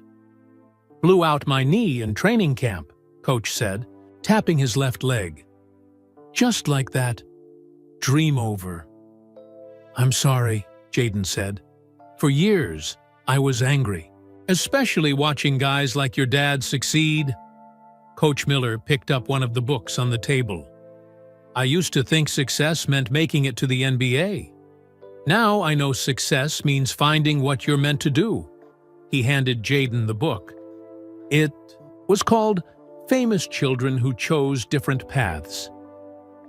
Blew out my knee in training camp, Coach said, tapping his left leg. Just like that. Dream over. I'm sorry, Jaden said. For years, I was angry, especially watching guys like your dad succeed. Coach Miller picked up one of the books on the table. I used to think success meant making it to the NBA. Now I know success means finding what you're meant to do. He handed Jaden the book. It was called Famous Children Who Chose Different Paths.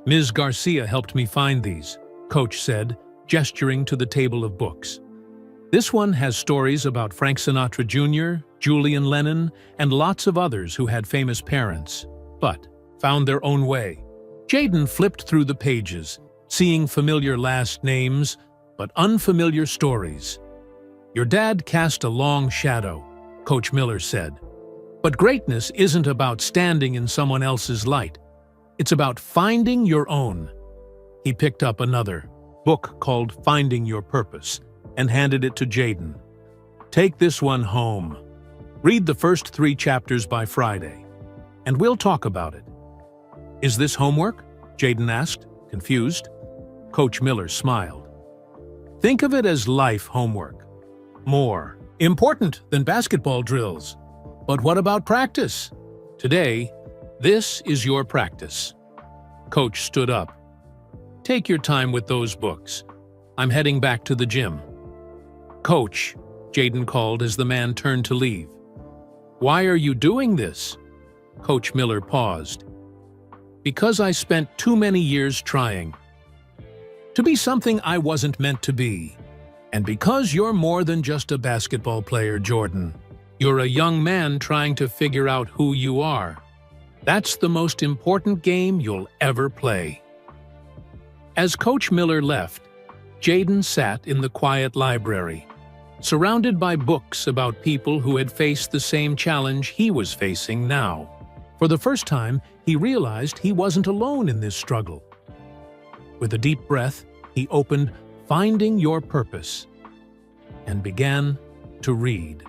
Ms. Garcia helped me find these, Coach said, gesturing to the table of books. This one has stories about Frank Sinatra Jr., Julian Lennon, and lots of others who had famous parents, but found their own way. Jaden flipped through the pages, seeing familiar last names, but unfamiliar stories. Your dad cast a long shadow, Coach Miller said. But greatness isn't about standing in someone else's light. It's about finding your own. He picked up another book called Finding Your Purpose and handed it to Jaden. Take this one home. Read the first 3 chapters by Friday, and we'll talk about it. Is this homework? Jaden asked, confused. Coach Miller smiled. Think of it as life homework. More important than basketball drills. But what about practice? Today, this is your practice. Coach stood up. Take your time with those books. I'm heading back to the gym. Coach, Jaden called as the man turned to leave. Why are you doing this? Coach Miller paused. Because I spent too many years trying to be something I wasn't meant to be. And because you're more than just a basketball player, Jordan. You're a young man trying to figure out who you are. That's the most important game you'll ever play. As Coach Miller left, Jaden sat in the quiet library, surrounded by books about people who had faced the same challenge he was facing now. For the first time, he realized he wasn't alone in this struggle. With a deep breath, he opened Finding Your Purpose and began to read.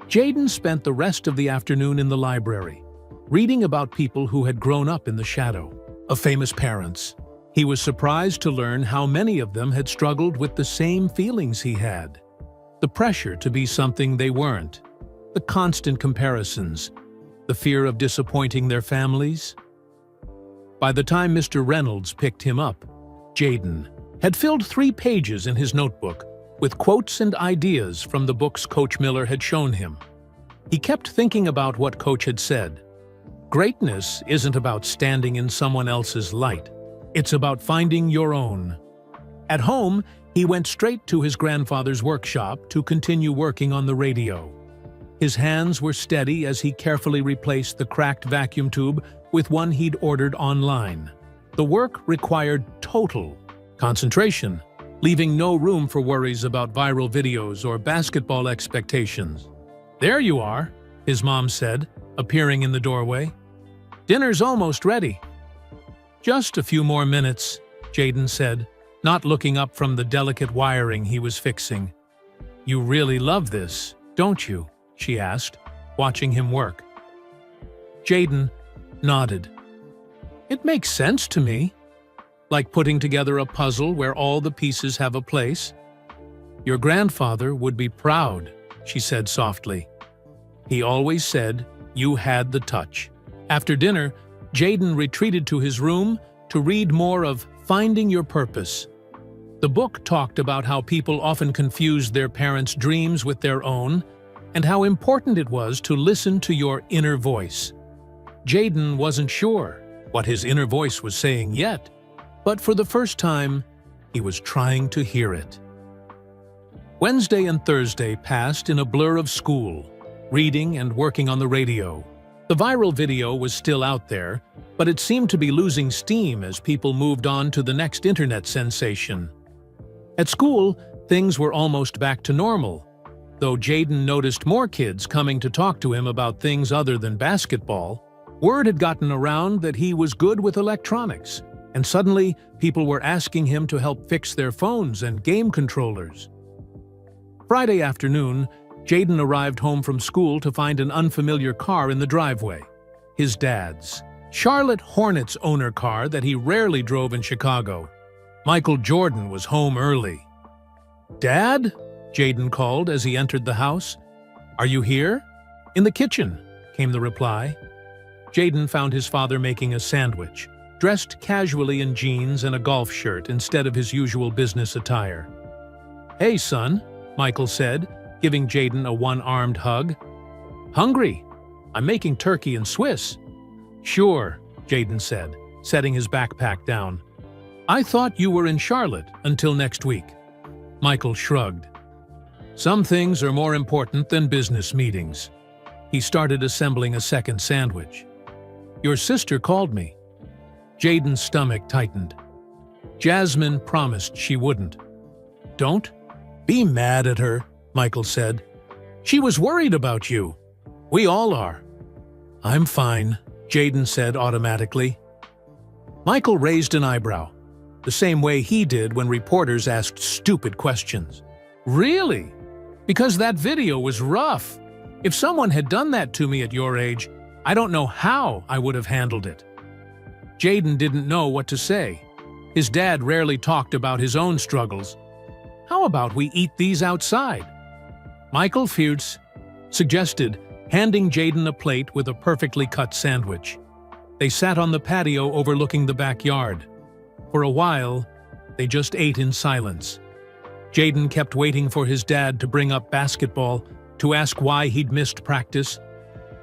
Jaden spent the rest of the afternoon in the library, reading about people who had grown up in the shadow of famous parents. He was surprised to learn how many of them had struggled with the same feelings he had. The pressure to be something they weren't, the constant comparisons, the fear of disappointing their families. By the time Mr. Reynolds picked him up, Jaden had filled 3 pages in his notebook with quotes and ideas from the books Coach Miller had shown him. He kept thinking about what Coach had said. Greatness isn't about standing in someone else's light. It's about finding your own. At home, he went straight to his grandfather's workshop to continue working on the radio. His hands were steady as he carefully replaced the cracked vacuum tube with one he'd ordered online. The work required total concentration, leaving no room for worries about viral videos or basketball expectations. There you are, his mom said, appearing in the doorway. Dinner's almost ready. Just a few more minutes, Jaden said, not looking up from the delicate wiring he was fixing. "You really love this, don't you?" she asked, watching him work. Jaden nodded. "It makes sense to me. Like putting together a puzzle where all the pieces have a place." "Your grandfather would be proud," she said softly. "He always said you had the touch." After dinner, Jaden retreated to his room to read more of Finding Your Purpose. The book talked about how people often confused their parents' dreams with their own, and how important it was to listen to your inner voice. Jaden wasn't sure what his inner voice was saying yet, but for the first time, he was trying to hear it. Wednesday and Thursday passed in a blur of school, reading and working on the radio. The viral video was still out there, but it seemed to be losing steam as people moved on to the next internet sensation. At school, things were almost back to normal, though Jaden noticed more kids coming to talk to him about things other than basketball. Word had gotten around that he was good with electronics, and suddenly people were asking him to help fix their phones and game controllers. Friday afternoon, Jaden arrived home from school to find an unfamiliar car in the driveway. His dad's Charlotte Hornets owner car that he rarely drove in Chicago. Michael Jordan was home early. "Dad?" Jaden called as he entered the house. "Are you here?" "In the kitchen," came the reply. Jaden found his father making a sandwich, dressed casually in jeans and a golf shirt instead of his usual business attire. "Hey, son," Michael said, giving Jaden a one-armed hug. "Hungry? I'm making turkey and Swiss." "Sure," Jaden said, setting his backpack down. "I thought you were in Charlotte until next week." Michael shrugged. "Some things are more important than business meetings." He started assembling a second sandwich. "Your sister called me." Jaden's stomach tightened. Jasmine promised she wouldn't. "Don't be mad at her," Michael said. "She was worried about you. We all are." "I'm fine," Jaden said automatically. Michael raised an eyebrow, the same way he did when reporters asked stupid questions. "Really? Because that video was rough. If someone had done that to me at your age, I don't know how I would have handled it." Jaden didn't know what to say. His dad rarely talked about his own struggles. "How about we eat these outside?" Michael Fierce suggested, handing Jaden a plate with a perfectly cut sandwich. They sat on the patio overlooking the backyard. For a while, they just ate in silence. Jaden kept waiting for his dad to bring up basketball, to ask why he'd missed practice,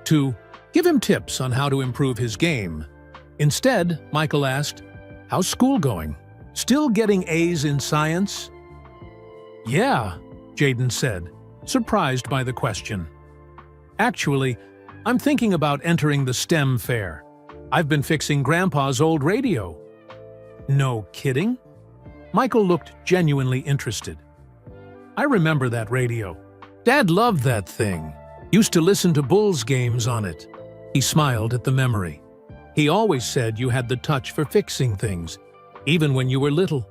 to give him tips on how to improve his game. Instead, Michael asked, "How's school going? Still getting A's in science?" "Yeah," Jaden said, surprised by the question. "Actually, I'm thinking about entering the STEM fair. I've been fixing Grandpa's old radio." "No kidding?" Michael looked genuinely interested. "I remember that radio. Dad loved that thing. Used to listen to Bulls games on it." He smiled at the memory. "He always said you had the touch for fixing things, even when you were little."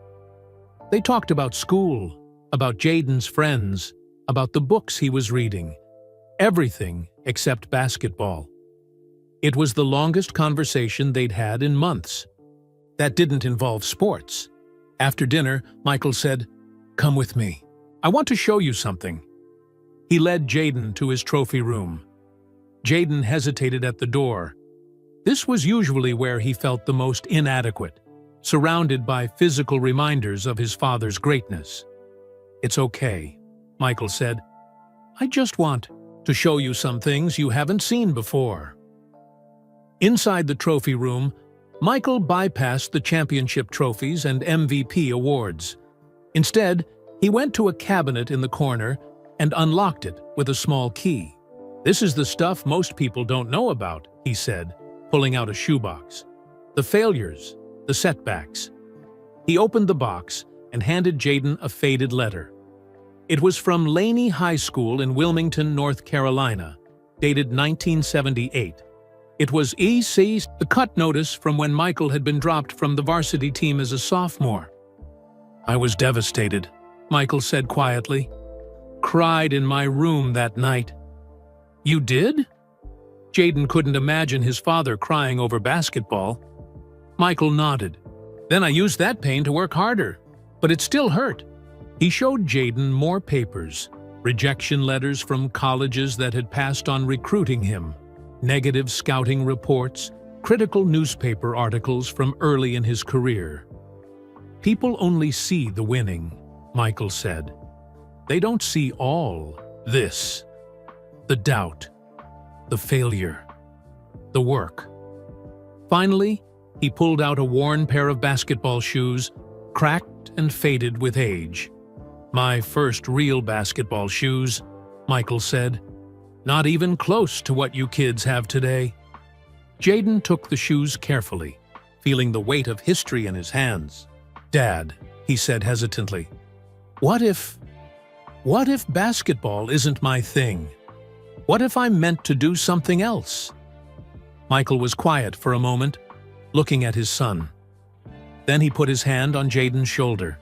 They talked about school, about Jaden's friends, about the books he was reading. Everything except basketball. It was the longest conversation they'd had in months. That didn't involve sports. After dinner, Michael said, "Come with me. I want to show you something." He led Jaden to his trophy room. Jaden hesitated at the door. This was usually where he felt the most inadequate, surrounded by physical reminders of his father's greatness. "It's okay," Michael said. "I just want to show you some things you haven't seen before." Inside the trophy room, Michael bypassed the championship trophies and MVP awards. Instead, he went to a cabinet in the corner and unlocked it with a small key. "This is the stuff most people don't know about," he said, pulling out a shoebox. "The failures, the setbacks." He opened the box and handed Jaden a faded letter. It was from Laney High School in Wilmington, North Carolina, dated 1978. It was EC, the cut notice from when Michael had been dropped from the varsity team as a sophomore. I was devastated, Michael said quietly. Cried in my room that night. You did? Jaden couldn't imagine his father crying over basketball. Michael nodded. Then I used that pain to work harder, but it still hurt. He showed Jaden more papers, rejection letters from colleges that had passed on recruiting him, negative scouting reports, critical newspaper articles from early in his career. People only see the winning, Michael said. They don't see all this. The doubt, the failure, the work. Finally, he pulled out a worn pair of basketball shoes, cracked and faded with age. My first real basketball shoes, Michael said. Not even close to what you kids have today. Jaden took the shoes carefully, feeling the weight of history in his hands. Dad, he said hesitantly, what if basketball isn't my thing? What if I'm meant to do something else? Michael was quiet for a moment, looking at his son. Then he put his hand on Jaden's shoulder.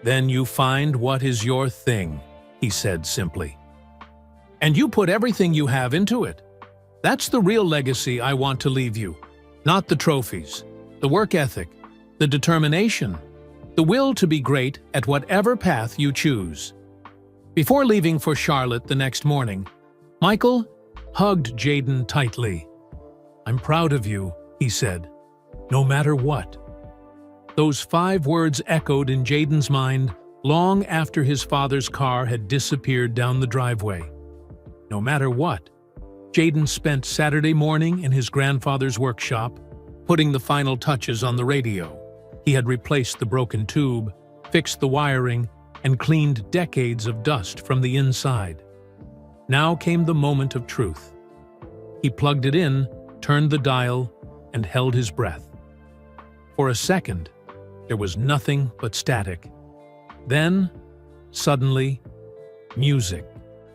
Then you find what is your thing, he said simply. And you put everything you have into it. That's the real legacy I want to leave you. Not the trophies, the work ethic, the determination, the will to be great at whatever path you choose. Before leaving for Charlotte the next morning, Michael hugged Jaden tightly. I'm proud of you, he said, no matter what. Those 5 words echoed in Jaden's mind long after his father's car had disappeared down the driveway. No matter what. Jaden spent Saturday morning in his grandfather's workshop, putting the final touches on the radio. He had replaced the broken tube, fixed the wiring, and cleaned decades of dust from the inside. Now came the moment of truth. He plugged it in, turned the dial, and held his breath. For a second, there was nothing but static. Then, suddenly, music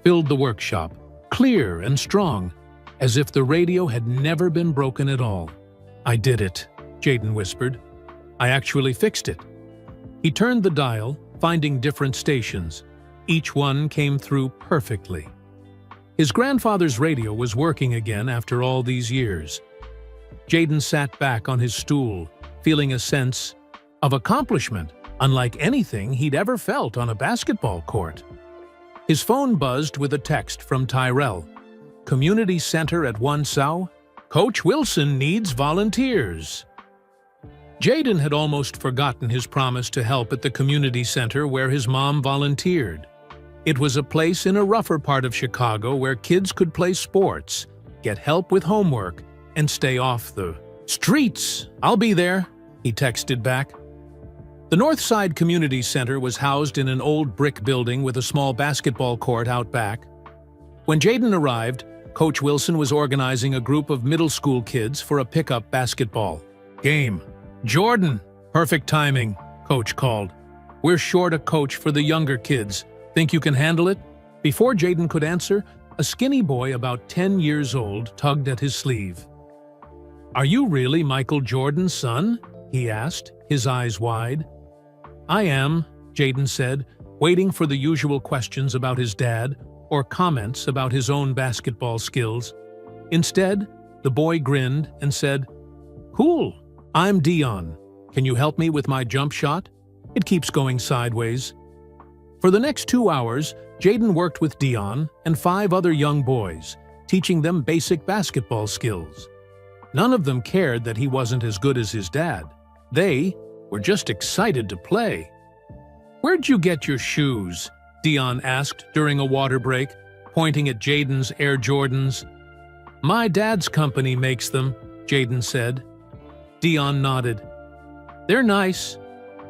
filled the workshop, clear and strong, as if the radio had never been broken at all. I did it, Jaden whispered. I actually fixed it. He turned the dial, finding different stations. Each one came through perfectly. His grandfather's radio was working again after all these years. Jaden sat back on his stool, feeling a sense of accomplishment, unlike anything he'd ever felt on a basketball court. His phone buzzed with a text from Tyrell. Community Center at Wansau. Coach Wilson needs volunteers. Jaden had almost forgotten his promise to help at the community center where his mom volunteered. It was a place in a rougher part of Chicago where kids could play sports, get help with homework, and stay off the streets. I'll be there, he texted back. The Northside Community Center was housed in an old brick building with a small basketball court out back. When Jaden arrived, Coach Wilson was organizing a group of middle school kids for a pickup basketball game. Jordan, perfect timing, Coach called. We're short a coach for the younger kids. Think you can handle it? Before Jaden could answer, a skinny boy about 10 years old tugged at his sleeve. Are you really Michael Jordan's son? He asked, his eyes wide. I am, Jaden said, waiting for the usual questions about his dad or comments about his own basketball skills. Instead, the boy grinned and said, Cool, I'm Dion. Can you help me with my jump shot? It keeps going sideways. For the next 2 hours, Jaden worked with Dion and 5 other young boys, teaching them basic basketball skills. None of them cared that he wasn't as good as his dad. They were just excited to play. Where'd you get your shoes? Dion asked during a water break, pointing at Jaden's Air Jordans. My dad's company makes them, Jaden said. Dion nodded. They're nice.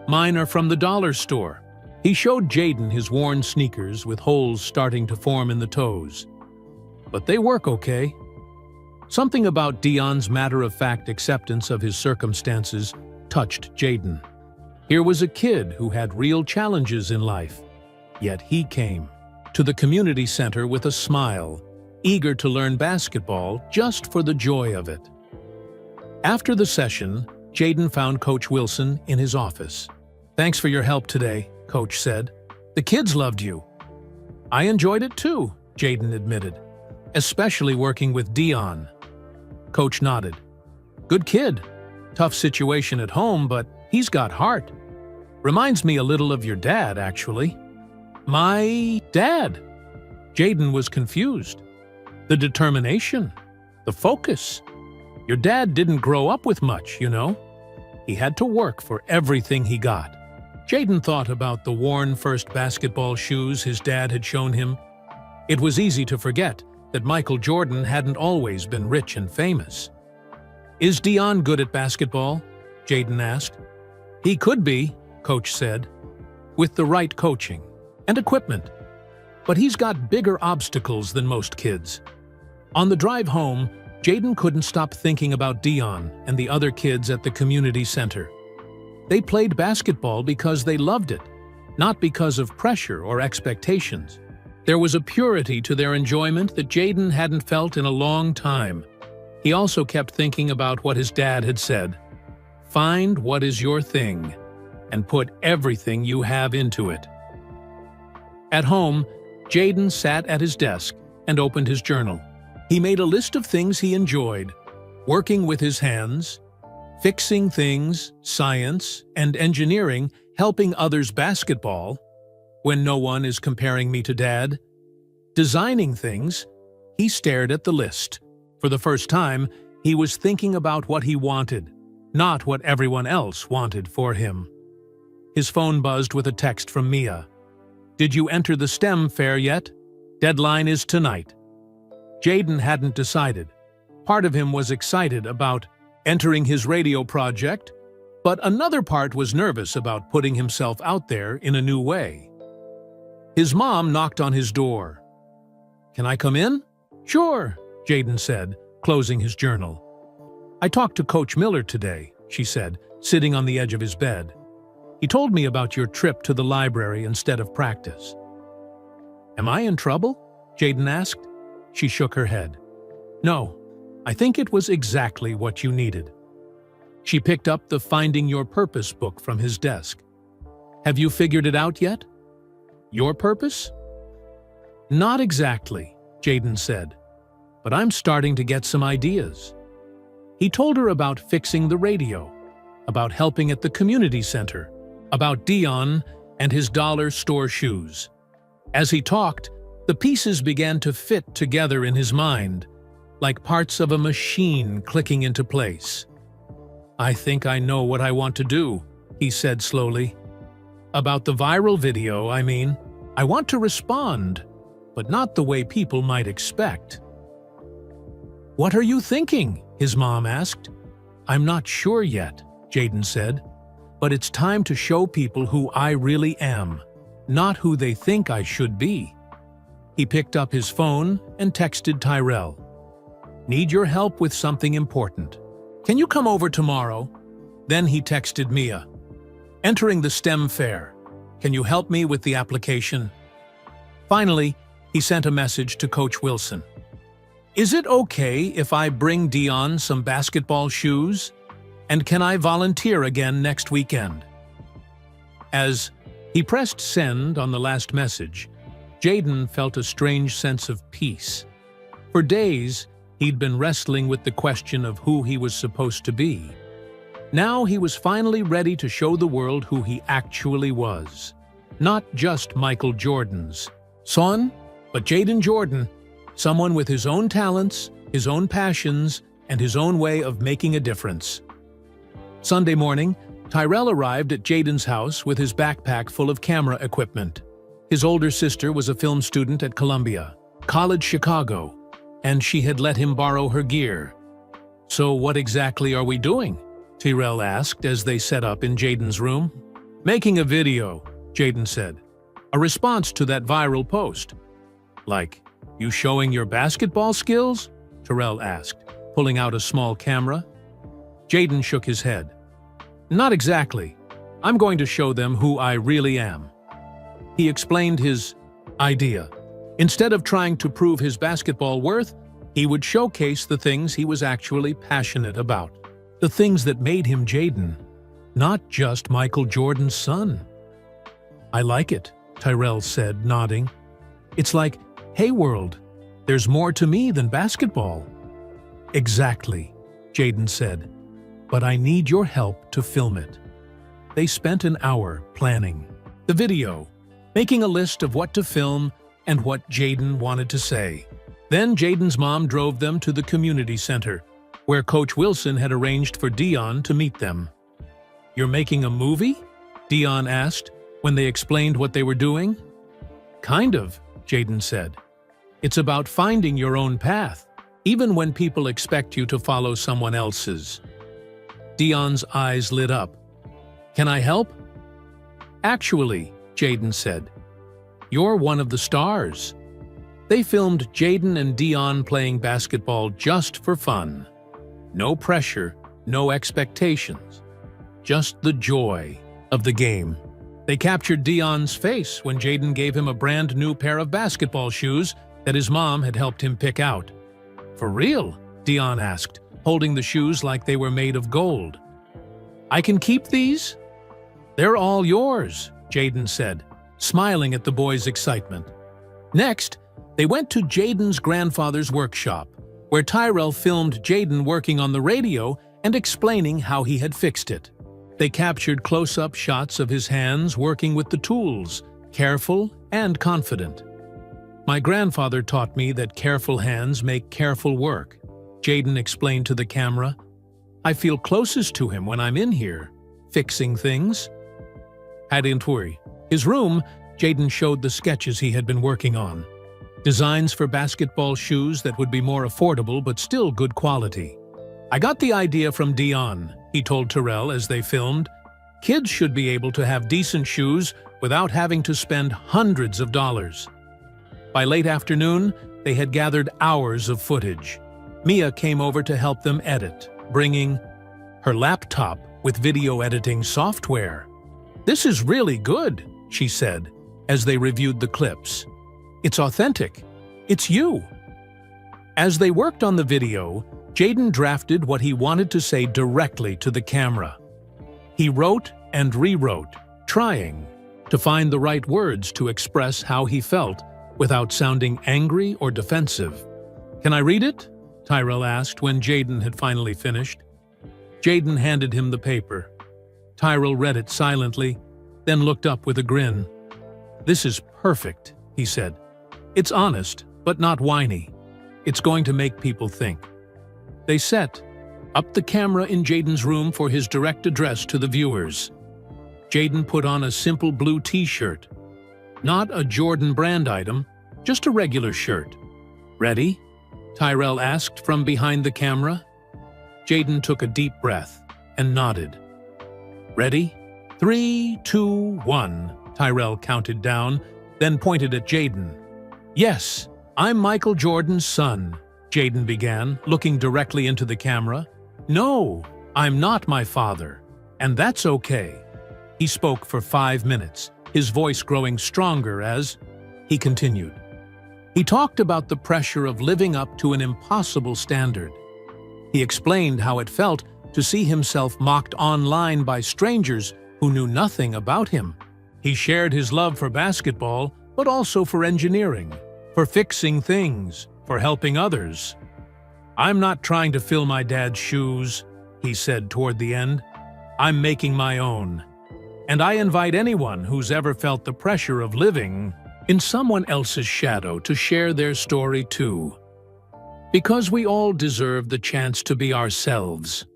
Mine are from the dollar store. He showed Jaden his worn sneakers with holes starting to form in the toes. But they work okay. Something about Dion's matter-of-fact acceptance of his circumstances touched Jaden. Here was a kid who had real challenges in life, yet he came to the community center with a smile, eager to learn basketball just for the joy of it. After the session, Jaden found Coach Wilson in his office. "Thanks for your help today," Coach said. "The kids loved you." "I enjoyed it too," Jaden admitted, "especially working with Dion." Coach nodded. "Good kid. Tough situation at home, but he's got heart. Reminds me a little of your dad, actually." "My dad?" Jaden was confused. "The determination, the focus. Your dad didn't grow up with much, you know. He had to work for everything he got." Jaden thought about the worn first basketball shoes his dad had shown him. It was easy to forget that Michael Jordan hadn't always been rich and famous. "Is Dion good at basketball?" Jaden asked. "He could be," Coach said, "with the right coaching and equipment. But he's got bigger obstacles than most kids." On the drive home, Jaden couldn't stop thinking about Dion and the other kids at the community center. They played basketball because they loved it, not because of pressure or expectations. There was a purity to their enjoyment that Jaden hadn't felt in a long time. He also kept thinking about what his dad had said. "Find what is your thing, and put everything you have into it." At home, Jaden sat at his desk and opened his journal. He made a list of things he enjoyed: working with his hands, fixing things, science, and engineering, helping others basketball, when no one is comparing me to Dad, designing things. He stared at the list. For the first time, he was thinking about what he wanted, not what everyone else wanted for him. His phone buzzed with a text from Mia. "Did you enter the STEM fair yet? Deadline is tonight." Jaden hadn't decided. Part of him was excited about entering his radio project, but another part was nervous about putting himself out there in a new way. His mom knocked on his door. "Can I come in?" "Sure," Jaden said, closing his journal. "I talked to Coach Miller today," she said, sitting on the edge of his bed. "He told me about your trip to the library instead of practice." "Am I in trouble?" Jaden asked. She shook her head. "No, I think it was exactly what you needed." She picked up the Finding Your Purpose book from his desk. "Have you figured it out yet? Your purpose?" "Not exactly," Jaden said, "but I'm starting to get some ideas." He told her about fixing the radio, about helping at the community center, about Dion and his dollar store shoes. As he talked, the pieces began to fit together in his mind, like parts of a machine clicking into place. "I think I know what I want to do," he said slowly. "About the viral video, I mean. I want to respond, but not the way people might expect." "What are you thinking?" his mom asked. "I'm not sure yet," Jaden said, "but it's time to show people who I really am, not who they think I should be." He picked up his phone and texted Tyrell. "Need your help with something important. Can you come over tomorrow?" Then he texted Mia. "Entering the STEM fair. Can you help me with the application?" Finally, he sent a message to Coach Wilson. "Is it okay if I bring Dion some basketball shoes? And can I volunteer again next weekend?" As he pressed send on the last message, Jaden felt a strange sense of peace. For days, he'd been wrestling with the question of who he was supposed to be. Now he was finally ready to show the world who he actually was. Not just Michael Jordan's son, but Jaden Jordan, someone with his own talents, his own passions, and his own way of making a difference. Sunday morning, Tyrell arrived at Jaden's house with his backpack full of camera equipment. His older sister was a film student at Columbia, College Chicago, and she had let him borrow her gear. "So what exactly are we doing?" Tyrell asked as they set up in Jaden's room. "Making a video," Jaden said. "A response to that viral post." "Like, you showing your basketball skills?" Tyrell asked, pulling out a small camera. Jaden shook his head. "Not exactly. I'm going to show them who I really am." He explained his idea. Instead of trying to prove his basketball worth, he would showcase the things he was actually passionate about. The things that made him Jaden, not just Michael Jordan's son. "I like it," Tyrell said, nodding. "It's like, hey world, there's more to me than basketball." "Exactly," Jaden said, "but I need your help to film it." They spent an hour planning the video, making a list of what to film and what Jaden wanted to say. Then Jaden's mom drove them to the community center, where Coach Wilson had arranged for Dion to meet them. "You're making a movie?" Dion asked when they explained what they were doing. "Kind of," Jaden said. "It's about finding your own path, even when people expect you to follow someone else's." Dion's eyes lit up. "Can I help?" "Actually," Jaden said, "you're one of the stars." They filmed Jaden and Dion playing basketball just for fun. No pressure, no expectations. Just the joy of the game. They captured Dion's face when Jaden gave him a brand new pair of basketball shoes that his mom had helped him pick out. "For real?" Dion asked, holding the shoes like they were made of gold. "I can keep these?" "They're all yours," Jaden said, smiling at the boy's excitement. Next, they went to Jaden's grandfather's workshop, where Tyrell filmed Jaden working on the radio and explaining how he had fixed it. They captured close-up shots of his hands working with the tools, careful and confident. "My grandfather taught me that careful hands make careful work," Jaden explained to the camera. "I feel closest to him when I'm in here, fixing things." At Intern, his room, Jaden showed the sketches he had been working on. Designs for basketball shoes that would be more affordable but still good quality. "I got the idea from Dion," he told Tyrell as they filmed. "Kids should be able to have decent shoes without having to spend hundreds of dollars." By late afternoon, they had gathered hours of footage. Mia came over to help them edit, bringing her laptop with video editing software. "This is really good," she said, as they reviewed the clips. "It's authentic. It's you." As they worked on the video, Jaden drafted what he wanted to say directly to the camera. He wrote and rewrote, trying to find the right words to express how he felt without sounding angry or defensive. "Can I read it?" Tyrell asked when Jaden had finally finished. Jaden handed him the paper. Tyrell read it silently, then looked up with a grin. "This is perfect," he said. "It's honest, but not whiny. It's going to make people think." They set up the camera in Jaden's room for his direct address to the viewers. Jaden put on a simple blue t-shirt. Not a Jordan brand item, just a regular shirt. "Ready?" Tyrell asked from behind the camera. Jaden took a deep breath and nodded. "Ready? 3, 2, 1, Tyrell counted down, then pointed at Jaden. "Yes, I'm Michael Jordan's son," Jaden began, looking directly into the camera. "No, I'm not my father, and that's okay." He spoke for 5 minutes, his voice growing stronger as he continued. He talked about the pressure of living up to an impossible standard. He explained how it felt to see himself mocked online by strangers who knew nothing about him. He shared his love for basketball, but also for engineering, for fixing things, for helping others. "I'm not trying to fill my dad's shoes," he said toward the end. "I'm making my own. And I invite anyone who's ever felt the pressure of living in someone else's shadow to share their story too. Because we all deserve the chance to be ourselves."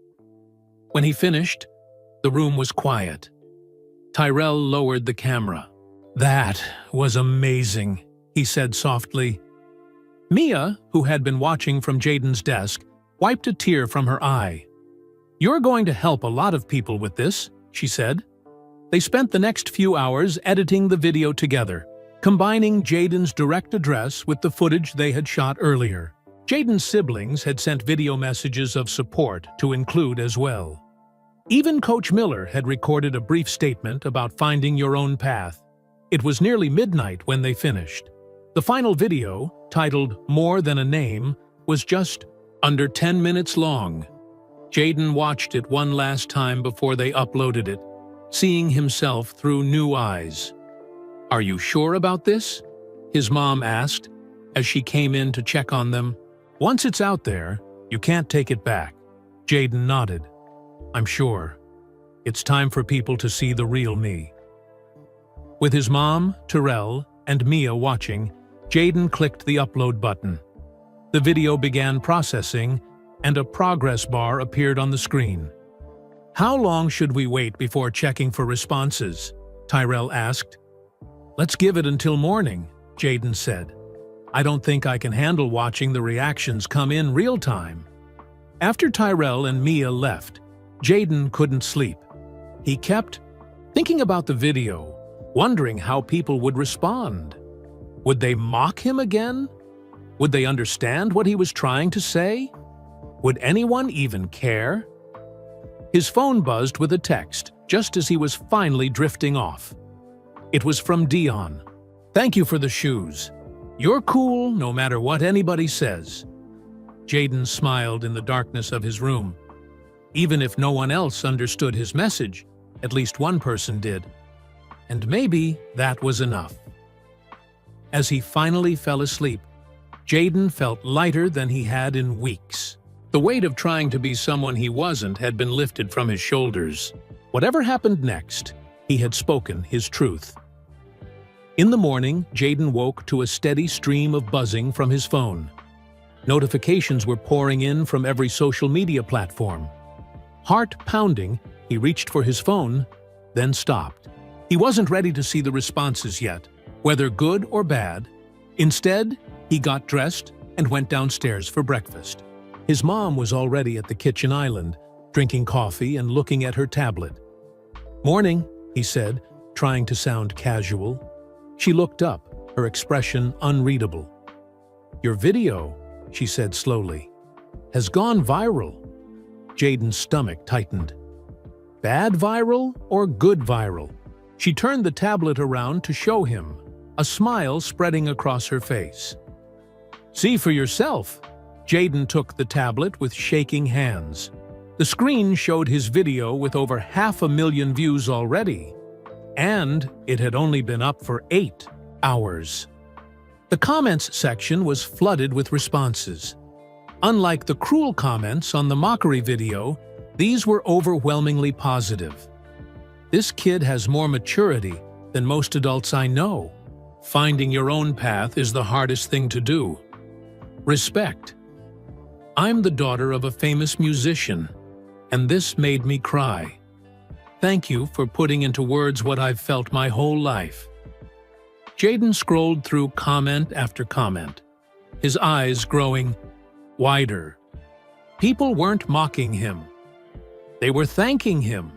When he finished, the room was quiet. Tyrell lowered the camera. "That was amazing," he said softly. Mia, who had been watching from Jaden's desk, wiped a tear from her eye. "You're going to help a lot of people with this," she said. They spent the next few hours editing the video together, combining Jaden's direct address with the footage they had shot earlier. Jaden's siblings had sent video messages of support to include as well. Even Coach Miller had recorded a brief statement about finding your own path. It was nearly midnight when they finished. The final video, titled More Than a Name, was just under 10 minutes long. Jaden watched it one last time before they uploaded it, seeing himself through new eyes. "Are you sure about this?" his mom asked as she came in to check on them. "Once it's out there, you can't take it back." Jaden nodded. "I'm sure. It's time for people to see the real me." With his mom, Terrell, and Mia watching, Jaden clicked the upload button. The video began processing, and a progress bar appeared on the screen. "How long should we wait before checking for responses?" Tyrell asked. "Let's give it until morning," Jaden said. "I don't think I can handle watching the reactions come in real time." After Tyrell and Mia left, Jaden couldn't sleep. He kept thinking about the video, wondering how people would respond. Would they mock him again? Would they understand what he was trying to say? Would anyone even care? His phone buzzed with a text just as he was finally drifting off. It was from Dion. "Thank you for the shoes. You're cool no matter what anybody says." Jaden smiled in the darkness of his room. Even if no one else understood his message, at least one person did. And maybe that was enough. As he finally fell asleep, Jaden felt lighter than he had in weeks. The weight of trying to be someone he wasn't had been lifted from his shoulders. Whatever happened next, he had spoken his truth. In the morning, Jaden woke to a steady stream of buzzing from his phone. Notifications were pouring in from every social media platform. Heart pounding, he reached for his phone, then stopped. He wasn't ready to see the responses yet, whether good or bad. Instead, he got dressed and went downstairs for breakfast. His mom was already at the kitchen island, drinking coffee and looking at her tablet. "Morning," he said, trying to sound casual. She looked up, her expression unreadable. "Your video," she said slowly, "has gone viral." Jaden's stomach tightened. Bad viral or good viral? She turned the tablet around to show him, a smile spreading across her face. "See for yourself." Jaden took the tablet with shaking hands. The screen showed his video with over 500,000 views already, and it had only been up for 8 hours. The comments section was flooded with responses. Unlike the cruel comments on the mockery video, these were overwhelmingly positive. "This kid has more maturity than most adults I know. Finding your own path is the hardest thing to do. Respect. I'm the daughter of a famous musician, and this made me cry. Thank you for putting into words what I've felt my whole life." Jaden scrolled through comment after comment, his eyes growing wider. People weren't mocking him. They were thanking him.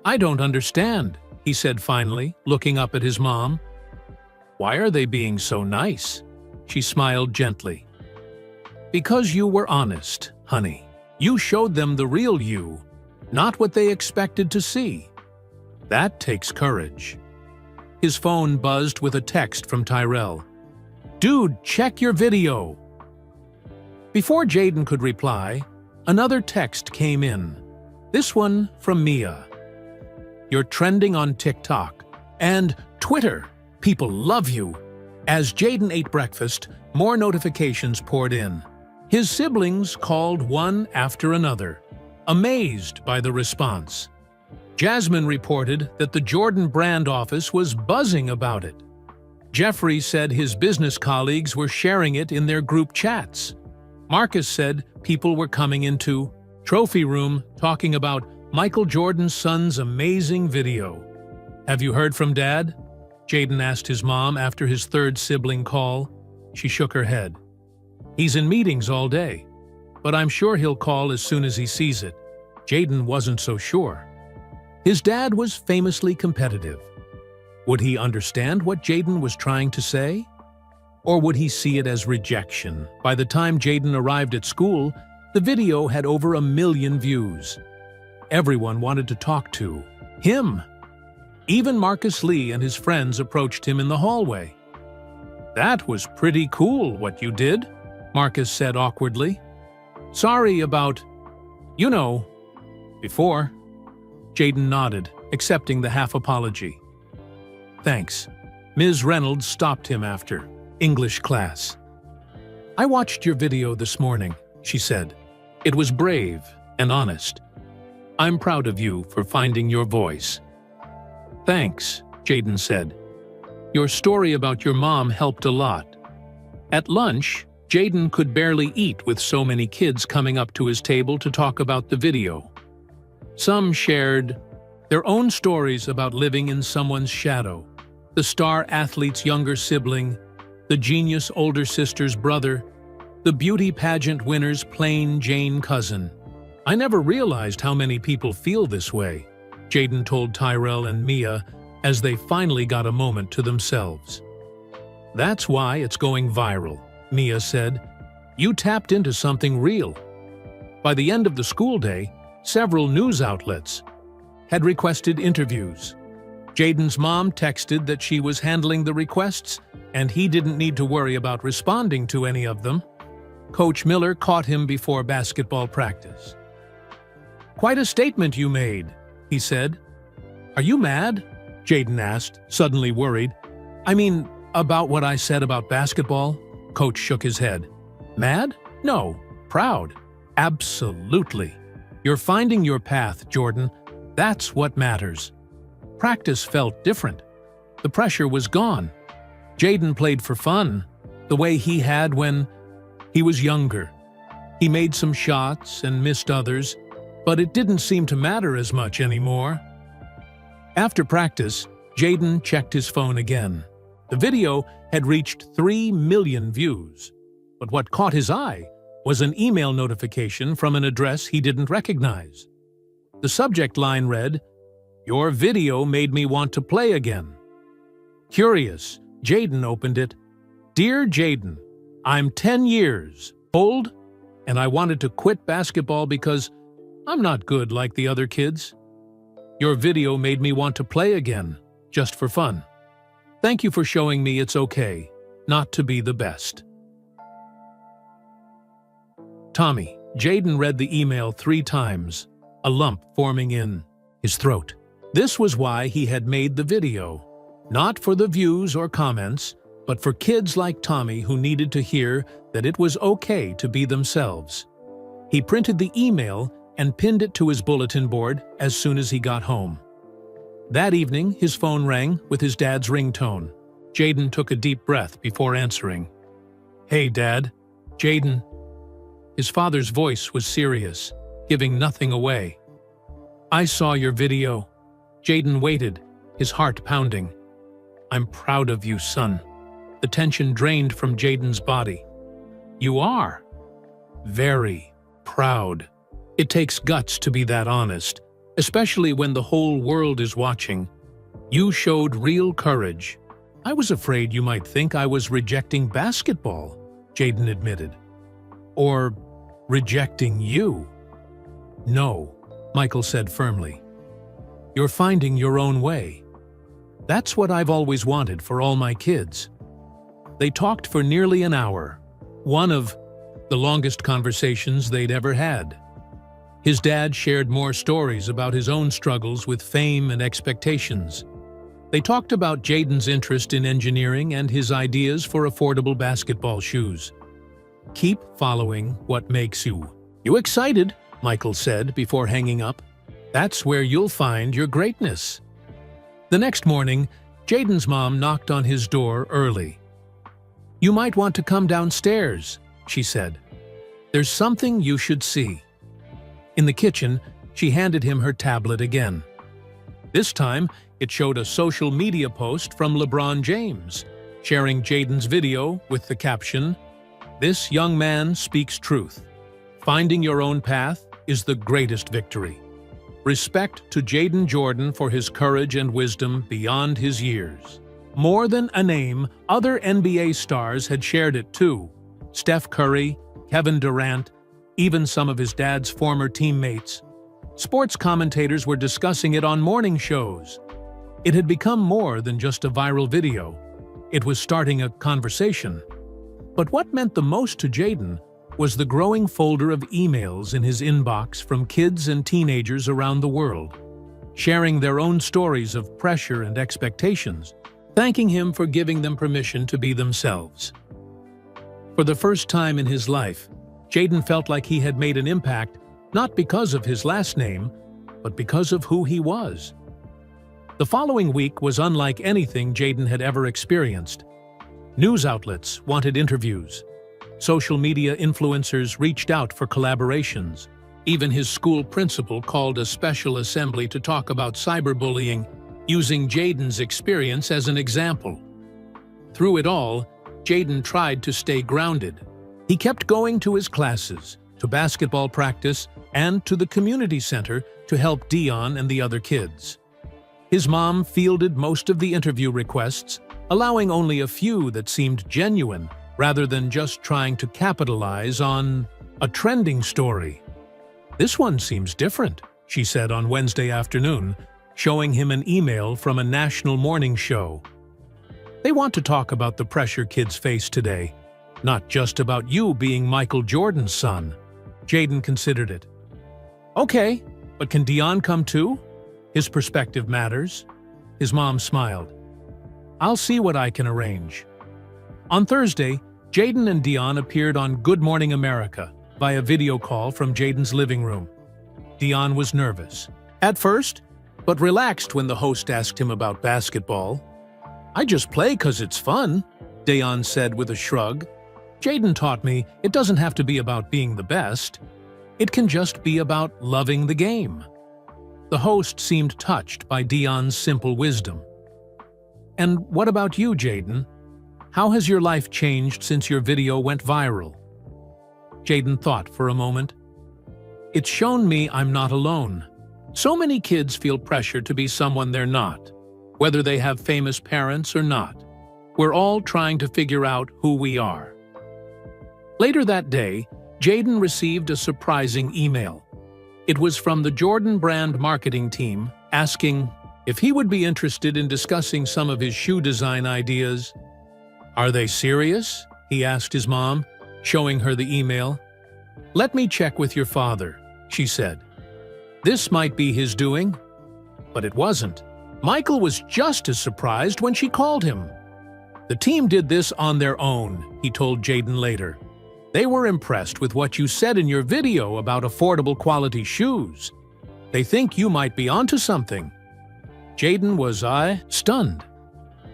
"I don't understand," he said finally, looking up at his mom. "Why are they being so nice?" She smiled gently. "Because you were honest, honey. You showed them the real you, not what they expected to see. That takes courage." His phone buzzed with a text from Tyrell. "Dude, check your video." Before Jaden could reply, another text came in. This one from Mia. "You're trending on TikTok and Twitter. People love you." As Jaden ate breakfast, more notifications poured in. His siblings called one after another, amazed by the response. Jasmine reported that the Jordan brand office was buzzing about it. Jeffrey said his business colleagues were sharing it in their group chats. Marcus said people were coming into trophy room talking about Michael Jordan's son's amazing video. "Have you heard from Dad?" Jaden asked his mom after his third sibling call. She shook her head. "He's in meetings all day, but I'm sure he'll call as soon as he sees it." Jaden wasn't so sure. His dad was famously competitive. Would he understand what Jaden was trying to say? Or would he see it as rejection? By the time Jaden arrived at school, the video had over 1 million views. Everyone wanted to talk to him. Even Marcus Lee and his friends approached him in the hallway. That was pretty cool what you did, Marcus said awkwardly. Sorry about, before. Jaden nodded, accepting the half apology. Thanks. Ms. Reynolds stopped him after English class. I watched your video this morning, she said. It was brave and honest. I'm proud of you for finding your voice. Thanks, Jaden said. Your story about your mom helped a lot. At lunch, Jaden could barely eat with so many kids coming up to his table to talk about the video. Some shared their own stories about living in someone's shadow, the star athlete's younger sibling, the genius older sister's brother, the beauty pageant winner's plain Jane cousin. I never realized how many people feel this way, Jaden told Tyrell and Mia as they finally got a moment to themselves. That's why it's going viral, Mia said. You tapped into something real. By the end of the school day, several news outlets had requested interviews. Jaden's mom texted that she was handling the requests and he didn't need to worry about responding to any of them. Coach Miller caught him before basketball practice. Quite a statement you made, he said. Are you mad? Jaden asked, suddenly worried. I mean, about what I said about basketball? Coach shook his head. Mad? No. Proud. Absolutely. You're finding your path, Jordan. That's what matters. Practice felt different. The pressure was gone. Jaden played for fun, the way he had when he was younger. He made some shots and missed others, but it didn't seem to matter as much anymore. After practice, Jaden checked his phone again. The video had reached 3 million views, but what caught his eye was an email notification from an address he didn't recognize. The subject line read, "Your video made me want to play again." Curious, Jaden opened it. Dear Jaden, I'm 10 years old, and I wanted to quit basketball because I'm not good like the other kids. Your video made me want to play again, just for fun. Thank you for showing me it's okay not to be the best. Tommy, Jaden read the email 3 times, a lump forming in his throat. This was why he had made the video. Not for the views or comments, but for kids like Tommy who needed to hear that it was okay to be themselves. He printed the email and pinned it to his bulletin board as soon as he got home. That evening, his phone rang with his dad's ringtone. Jaden took a deep breath before answering. Hey, Dad. Jaden. His father's voice was serious, giving nothing away. I saw your video. Jaden waited, his heart pounding. I'm proud of you, son. The tension drained from Jaden's body. You are. Very proud. It takes guts to be that honest, especially when the whole world is watching. You showed real courage. I was afraid you might think I was rejecting basketball, Jaden admitted. Or rejecting you. No, Michael said firmly. You're finding your own way. That's what I've always wanted for all my kids. They talked for nearly an hour, one of the longest conversations they'd ever had. His dad shared more stories about his own struggles with fame and expectations. They talked about Jaden's interest in engineering and his ideas for affordable basketball shoes. Keep following what makes you. You excited? Michael said before hanging up. That's where you'll find your greatness. The next morning, Jaden's mom knocked on his door early. You might want to come downstairs, she said. There's something you should see. In the kitchen, she handed him her tablet again. This time, it showed a social media post from LeBron James, sharing Jaden's video with the caption, "This young man speaks truth. Finding your own path is the greatest victory. Respect to Jaden Jordan for his courage and wisdom beyond his years." More than a name, other NBA stars had shared it too. Steph Curry, Kevin Durant, even some of his dad's former teammates. Sports commentators were discussing it on morning shows. It had become more than just a viral video. It was starting a conversation. But what meant the most to Jaden was the growing folder of emails in his inbox from kids and teenagers around the world, sharing their own stories of pressure and expectations, thanking him for giving them permission to be themselves. For the first time in his life, Jaden felt like he had made an impact not because of his last name, but because of who he was. The following week was unlike anything Jaden had ever experienced. News outlets wanted interviews. Social media influencers reached out for collaborations. Even his school principal called a special assembly to talk about cyberbullying, using Jaden's experience as an example. Through it all, Jaden tried to stay grounded. He kept going to his classes, to basketball practice, and to the community center to help Dion and the other kids. His mom fielded most of the interview requests, allowing only a few that seemed genuine, rather than just trying to capitalize on a trending story. "This one seems different," she said on Wednesday afternoon, showing him an email from a national morning show. "They want to talk about the pressure kids face today, not just about you being Michael Jordan's son." Jaden considered it. "Okay, but can Dion come too? His perspective matters." His mom smiled. "I'll see what I can arrange." On Thursday, Jaden and Dion appeared on Good Morning America via video call from Jaden's living room. Dion was nervous at first, but relaxed when the host asked him about basketball. "I just play 'cause it's fun," Dion said with a shrug. "Jaden taught me it doesn't have to be about being the best. It can just be about loving the game." The host seemed touched by Dion's simple wisdom. "And what about you, Jaden? How has your life changed since your video went viral?" Jaden thought for a moment. "It's shown me I'm not alone. So many kids feel pressure to be someone they're not, whether they have famous parents or not. We're all trying to figure out who we are." Later that day, Jaden received a surprising email. It was from the Jordan brand marketing team, asking if he would be interested in discussing some of his shoe design ideas. "Are they serious?" he asked his mom, showing her the email. "Let me check with your father," she said. This might be his doing, but it wasn't. Michael was just as surprised when she called him. "The team did this on their own," he told Jaden later. "They were impressed with what you said in your video about affordable quality shoes. They think you might be onto something." Jaden was stunned.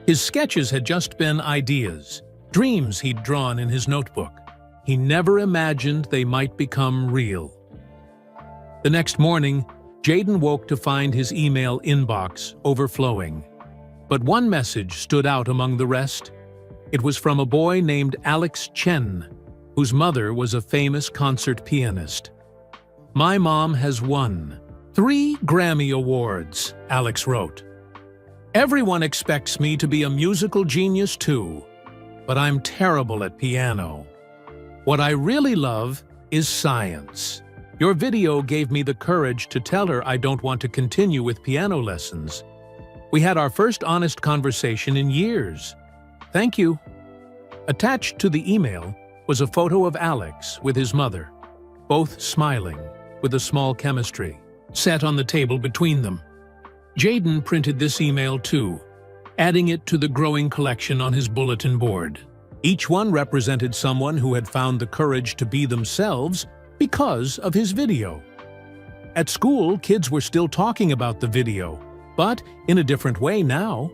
His sketches had just been ideas, dreams he'd drawn in his notebook. He never imagined they might become real. The next morning, Jaden woke to find his email inbox overflowing. But one message stood out among the rest. It was from a boy named Alex Chen, whose mother was a famous concert pianist. "My mom has won 3 Grammy Awards," Alex wrote. "Everyone expects me to be a musical genius too, but I'm terrible at piano. What I really love is science. Your video gave me the courage to tell her I don't want to continue with piano lessons. We had our first honest conversation in years. Thank you." Attached to the email was a photo of Alex with his mother, both smiling, with a small chemistry set on the table between them. Jaden printed this email too, adding it to the growing collection on his bulletin board. Each one represented someone who had found the courage to be themselves because of his video. At school, kids were still talking about the video, but in a different way now.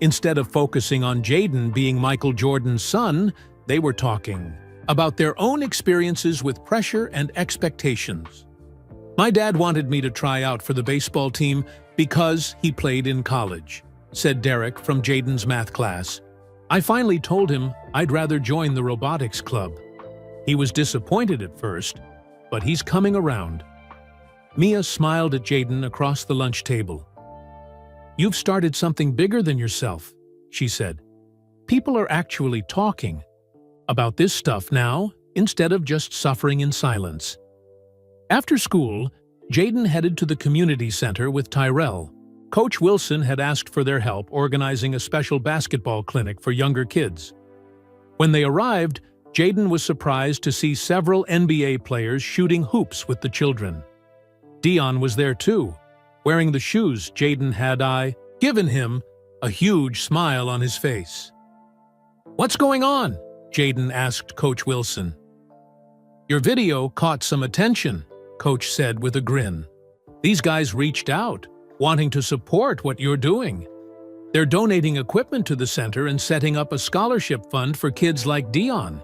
Instead of focusing on Jaden being Michael Jordan's son, they were talking about their own experiences with pressure and expectations. "My dad wanted me to try out for the baseball team because he played in college," said Derek from Jaden's math class. "I finally told him I'd rather join the robotics club. He was disappointed at first, but he's coming around." Mia smiled at Jaden across the lunch table. "You've started something bigger than yourself," she said. "People are actually talking about this stuff now, instead of just suffering in silence." After school, Jaden headed to the community center with Tyrell. Coach Wilson had asked for their help organizing a special basketball clinic for younger kids. When they arrived, Jaden was surprised to see several NBA players shooting hoops with the children. Dion was there too, wearing the shoes Jaden had given him, a huge smile on his face. "What's going on?" Jaden asked Coach Wilson. "Your video caught some attention," Coach said with a grin. "These guys reached out, wanting to support what you're doing. They're donating equipment to the center and setting up a scholarship fund for kids like Dion."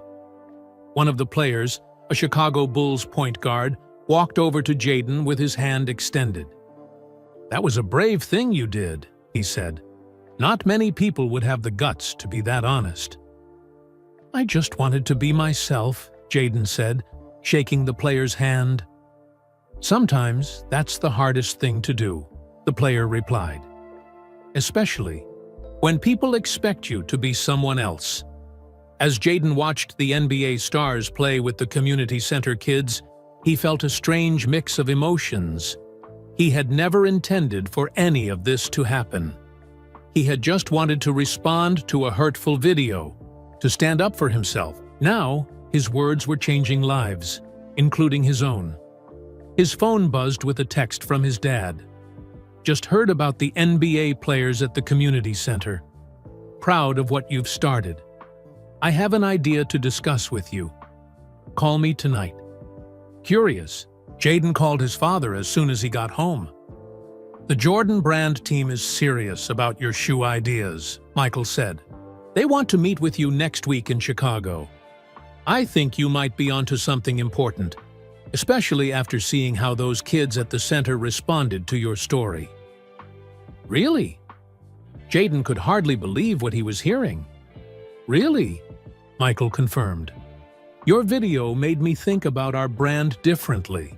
One of the players, a Chicago Bulls point guard, walked over to Jaden with his hand extended. "That was a brave thing you did," he said. "Not many people would have the guts to be that honest." "I just wanted to be myself," Jaden said, shaking the player's hand. "Sometimes that's the hardest thing to do," the player replied. "Especially when people expect you to be someone else." As Jaden watched the NBA stars play with the community center kids, he felt a strange mix of emotions. He had never intended for any of this to happen. He had just wanted to respond to a hurtful video, to stand up for himself. Now, his words were changing lives, including his own. His phone buzzed with a text from his dad. "Just heard about the NBA players at the community center. Proud of what you've started. I have an idea to discuss with you. Call me tonight." Curious, Jaden called his father as soon as he got home. "The Jordan brand team is serious about your shoe ideas," Michael said. "They want to meet with you next week in Chicago. I think you might be onto something important, especially after seeing how those kids at the center responded to your story." "Really?" Jaden could hardly believe what he was hearing. "Really?" Michael confirmed. "Your video made me think about our brand differently.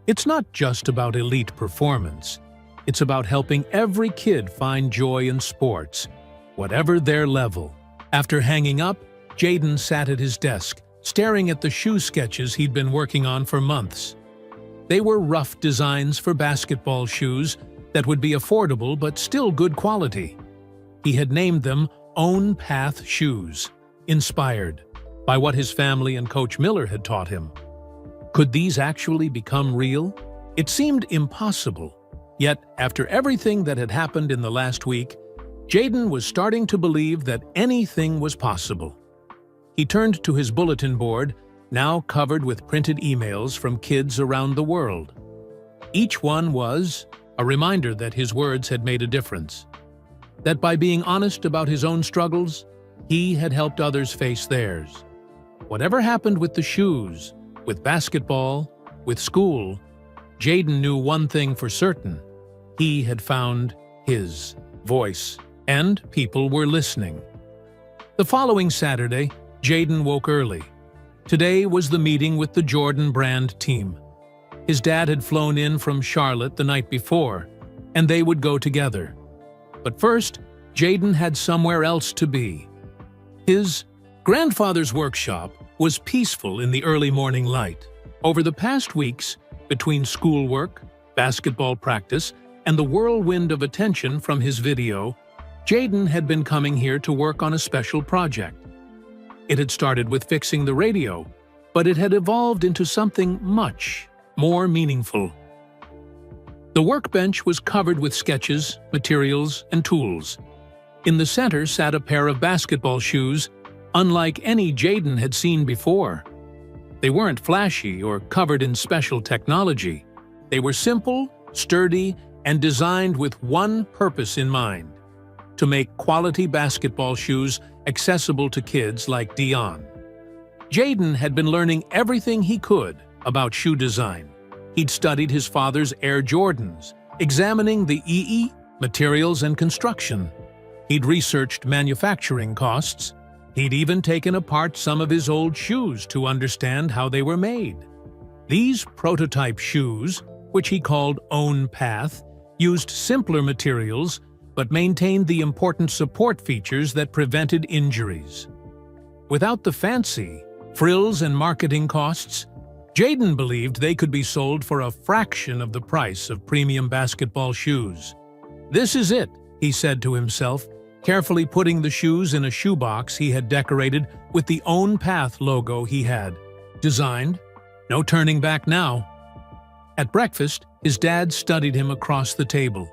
It's not just about elite performance. It's about helping every kid find joy in sports, whatever their level." After hanging up, Jaden sat at his desk, staring at the shoe sketches he'd been working on for months. They were rough designs for basketball shoes that would be affordable but still good quality. He had named them Own Path Shoes, inspired by what his family and Coach Miller had taught him. Could these actually become real? It seemed impossible. Yet, after everything that had happened in the last week, Jaden was starting to believe that anything was possible. He turned to his bulletin board, now covered with printed emails from kids around the world. Each one was a reminder that his words had made a difference. That by being honest about his own struggles, he had helped others face theirs. Whatever happened with the shoes, with basketball, with school, Jaden knew one thing for certain. He had found his voice, and people were listening. The following Saturday, Jaden woke early. Today was the meeting with the Jordan brand team. His dad had flown in from Charlotte the night before, and they would go together. But first, Jaden had somewhere else to be. His grandfather's workshop was peaceful in the early morning light. Over the past weeks, between schoolwork, basketball practice, and the whirlwind of attention from his video, Jaden had been coming here to work on a special project. It had started with fixing the radio, but it had evolved into something much more meaningful. The workbench was covered with sketches, materials, and tools. In the center sat a pair of basketball shoes, unlike any Jaden had seen before. They weren't flashy or covered in special technology. They were simple, sturdy, and designed with one purpose in mind: to make quality basketball shoes accessible to kids like Dion. Jaden had been learning everything he could about shoe design. He'd studied his father's Air Jordans, examining the materials and construction. He'd researched manufacturing costs. He'd even taken apart some of his old shoes to understand how they were made. These prototype shoes, which he called Own Path, used simpler materials but maintained the important support features that prevented injuries. Without the fancy frills and marketing costs, Jaden believed they could be sold for a fraction of the price of premium basketball shoes. "This is it," he said to himself, carefully putting the shoes in a shoebox he had decorated with the Own Path logo he had designed. No turning back now. At breakfast, his dad studied him across the table.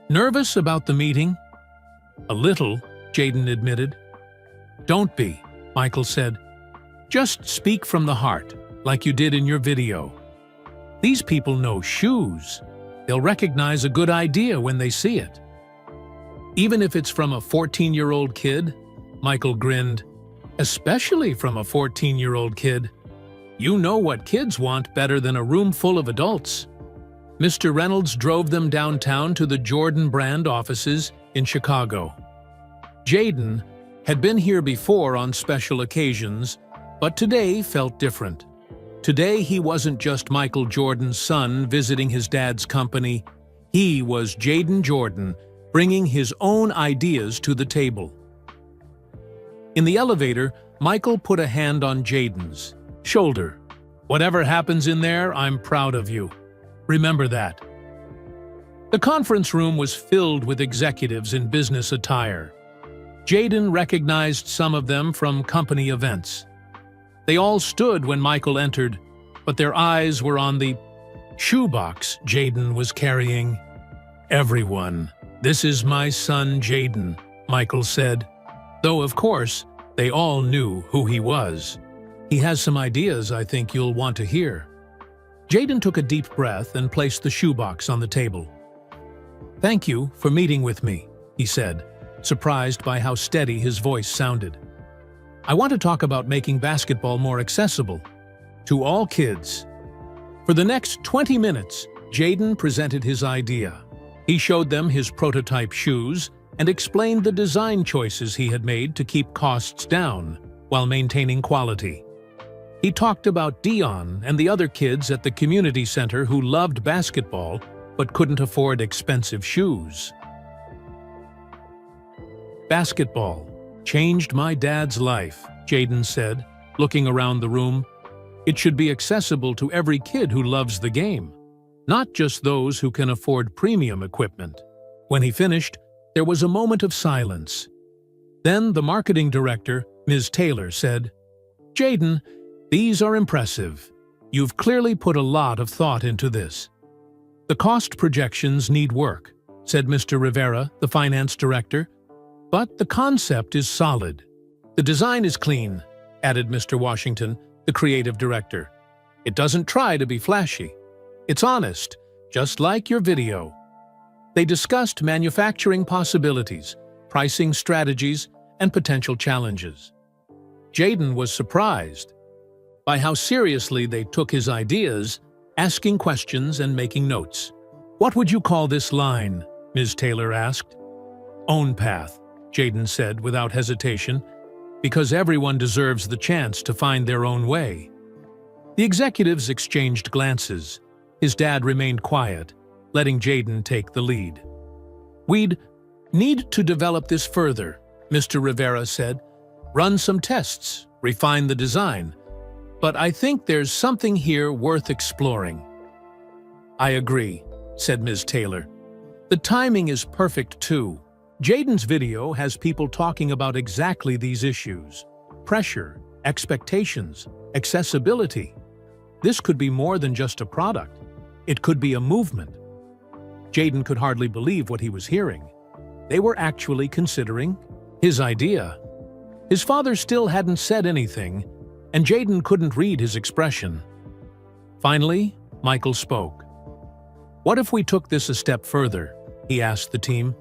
"Nervous about the meeting?" "A little," Jaden admitted. "Don't be," Michael said. "Just speak from the heart, like you did in your video. These people know shoes. They'll recognize a good idea when they see it." "Even if it's from a 14-year-old kid?" Michael grinned. "Especially from a 14-year-old kid. You know what kids want better than a room full of adults." Mr. Reynolds drove them downtown to the Jordan brand offices in Chicago. Jaden had been here before on special occasions, but today felt different. Today he wasn't just Michael Jordan's son visiting his dad's company. He was Jaden Jordan, bringing his own ideas to the table. In the elevator, Michael put a hand on Jaden's shoulder. "Whatever happens in there, I'm proud of you. Remember that." The conference room was filled with executives in business attire. Jaden recognized some of them from company events. They all stood when Michael entered, but their eyes were on the shoebox Jaden was carrying. "Everyone, this is my son Jaden," Michael said, though of course they all knew who he was. "He has some ideas I think you'll want to hear." Jaden took a deep breath and placed the shoebox on the table. "Thank you for meeting with me," he said, surprised by how steady his voice sounded. "I want to talk about making basketball more accessible to all kids." For the next 20 minutes, Jaden presented his idea. He showed them his prototype shoes and explained the design choices he had made to keep costs down while maintaining quality. He talked about Dion and the other kids at the community center who loved basketball but couldn't afford expensive shoes. "Basketball changed my dad's life," Jaden said, looking around the room. "It should be accessible to every kid who loves the game, not just those who can afford premium equipment." When he finished, there was a moment of silence. Then the marketing director, Ms. Taylor, said, "Jaden, these are impressive. You've clearly put a lot of thought into this." "The cost projections need work," said Mr. Rivera, the finance director, "but the concept is solid." "The design is clean," added Mr. Washington, the creative director. "It doesn't try to be flashy. It's honest, just like your video." They discussed manufacturing possibilities, pricing strategies, and potential challenges. Jaden was surprised by how seriously they took his ideas, asking questions and making notes. "What would you call this line?" Ms. Taylor asked. "Own Path," Jaden said without hesitation, "because everyone deserves the chance to find their own way." The executives exchanged glances. His dad remained quiet, letting Jaden take the lead. "We'd need to develop this further," Mr. Rivera said. "Run some tests, refine the design. But I think there's something here worth exploring." "I agree," said Ms. Taylor. "The timing is perfect too. Jaden's video has people talking about exactly these issues: pressure, expectations, accessibility. This could be more than just a product. It could be a movement." Jaden could hardly believe what he was hearing. They were actually considering his idea. His father still hadn't said anything, and Jaden couldn't read his expression. Finally, Michael spoke. "What if we took this a step further?" he asked the team.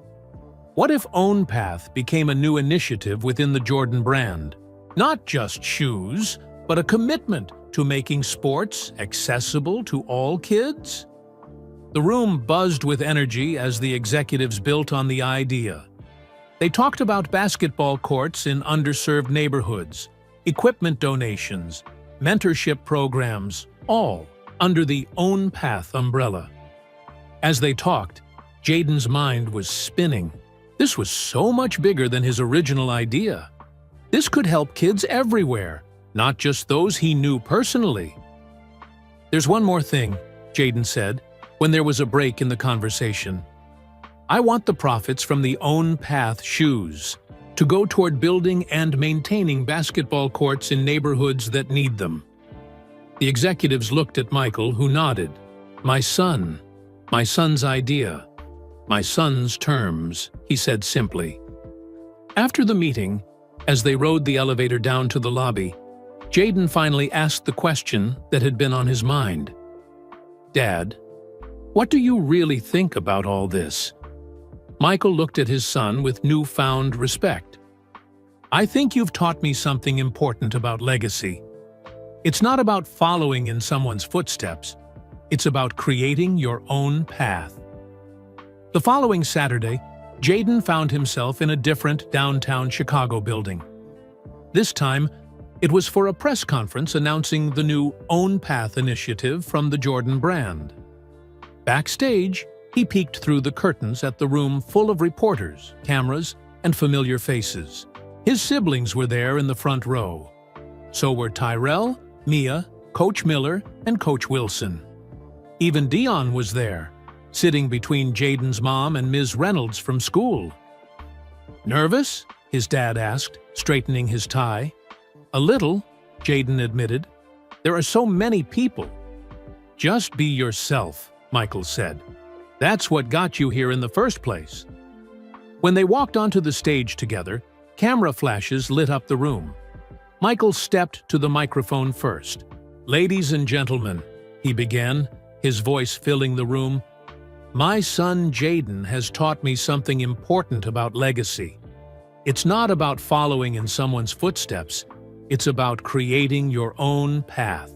"What if Own Path became a new initiative within the Jordan brand? Not just shoes, but a commitment to making sports accessible to all kids?" The room buzzed with energy as the executives built on the idea. They talked about basketball courts in underserved neighborhoods, equipment donations, mentorship programs, all under the Own Path umbrella. As they talked, Jaden's mind was spinning. This was so much bigger than his original idea. This could help kids everywhere, not just those he knew personally. "There's one more thing," Jaden said, when there was a break in the conversation. I want the profits from the Own Path shoes to go toward building and maintaining basketball courts in neighborhoods that need them." The executives looked at Michael, who nodded. My son's idea, my son's terms," he said simply. After the meeting, as they rode the elevator down to the lobby, Jaden finally asked the question that had been on his mind. "Dad, what do you really think about all this?" Michael looked at his son with newfound respect. "I think you've taught me something important about legacy. It's not about following in someone's footsteps. It's about creating your own path." The following Saturday, Jaden found himself in a different downtown Chicago building. This time, it was for a press conference announcing the new Own Path initiative from the Jordan brand. Backstage, he peeked through the curtains at the room full of reporters, cameras, and familiar faces. His siblings were there in the front row. So were Tyrell, Mia, Coach Miller, and Coach Wilson. Even Dion was there, sitting between Jaden's mom and Ms. Reynolds from school. "Nervous?" his dad asked, straightening his tie. "A little," Jaden admitted. "There are so many people." "Just be yourself," Michael said. "That's what got you here in the first place." When they walked onto the stage together, camera flashes lit up the room. Michael stepped to the microphone first. "Ladies and gentlemen," he began, his voice filling the room, "my son Jaden has taught me something important about legacy. It's not about following in someone's footsteps. It's about creating your own path."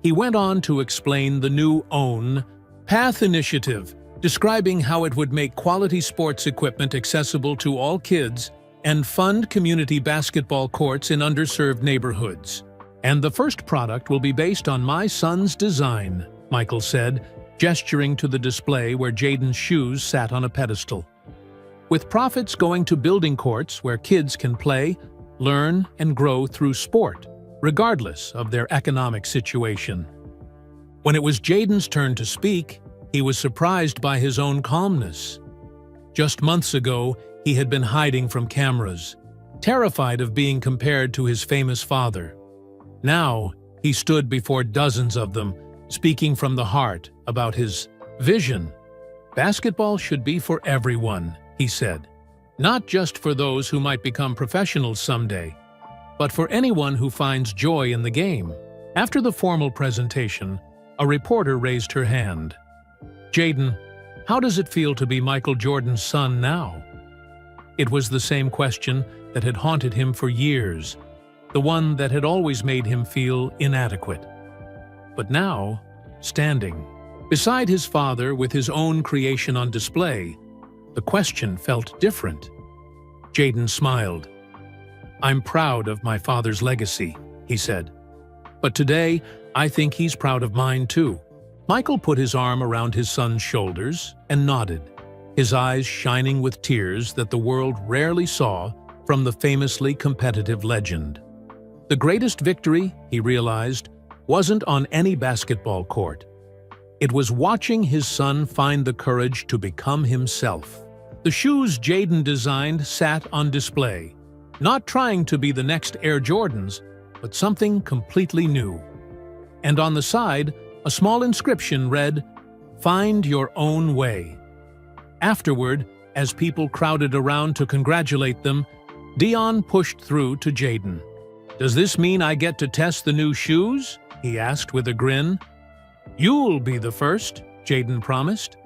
He went on to explain the new Own Path initiative, describing how it would make quality sports equipment accessible to all kids and fund community basketball courts in underserved neighborhoods. "And the first product will be based on my son's design," Michael said, gesturing to the display where Jaden's shoes sat on a pedestal. "With profits going to building courts where kids can play, learn, and grow through sport, regardless of their economic situation." When it was Jaden's turn to speak, he was surprised by his own calmness. Just months ago, he had been hiding from cameras, terrified of being compared to his famous father. Now, he stood before dozens of them, speaking from the heart about his vision. "Basketball should be for everyone," he said. "Not just for those who might become professionals someday, but for anyone who finds joy in the game." After the formal presentation, a reporter raised her hand. "Jaden, how does it feel to be Michael Jordan's son now?" It was the same question that had haunted him for years, the one that had always made him feel inadequate. But now, standing beside his father with his own creation on display, the question felt different. Jaden smiled. "I'm proud of my father's legacy," he said. "But today, I think he's proud of mine too." Michael put his arm around his son's shoulders and nodded, his eyes shining with tears that the world rarely saw from the famously competitive legend. The greatest victory, he realized, wasn't on any basketball court. It was watching his son find the courage to become himself. The shoes Jaden designed sat on display, not trying to be the next Air Jordans, but something completely new. And on the side, a small inscription read, "Find your own way." Afterward, as people crowded around to congratulate them, Dion pushed through to Jaden. "Does this mean I get to test the new shoes?" he asked with a grin. "You'll be the first," Jaden promised.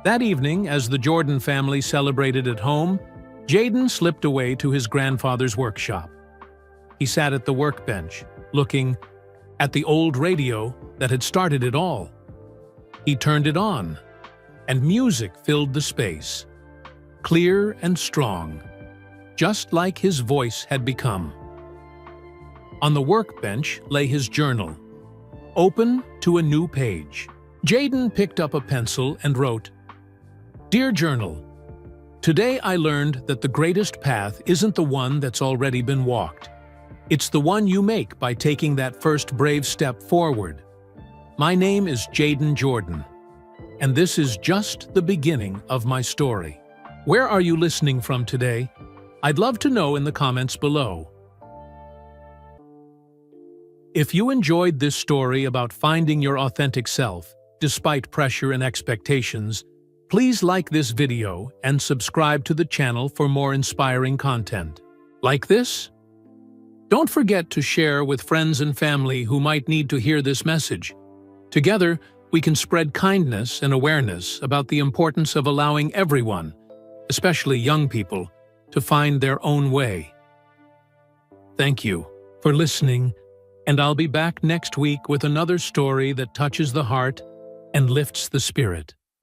That evening, as the Jordan family celebrated at home, Jaden slipped away to his grandfather's workshop. He sat at the workbench, looking at the old radio that had started it all. He turned it on, and music filled the space, clear and strong, just like his voice had become. On the workbench lay his journal, open to a new page. Jaden picked up a pencil and wrote, "Dear Journal, today I learned that the greatest path isn't the one that's already been walked. It's the one you make by taking that first brave step forward. My name is Jaden Jordan. and this is just the beginning of my story. Where are you listening from today? I'd love to know in the comments below. If you enjoyed this story about finding your authentic self, despite pressure and expectations, please like this video and subscribe to the channel for more inspiring content. Like this? Don't forget to share with friends and family who might need to hear this message. Together, we can spread kindness and awareness about the importance of allowing everyone, especially young people, to find their own way. Thank you for listening, and I'll be back next week with another story that touches the heart and lifts the spirit.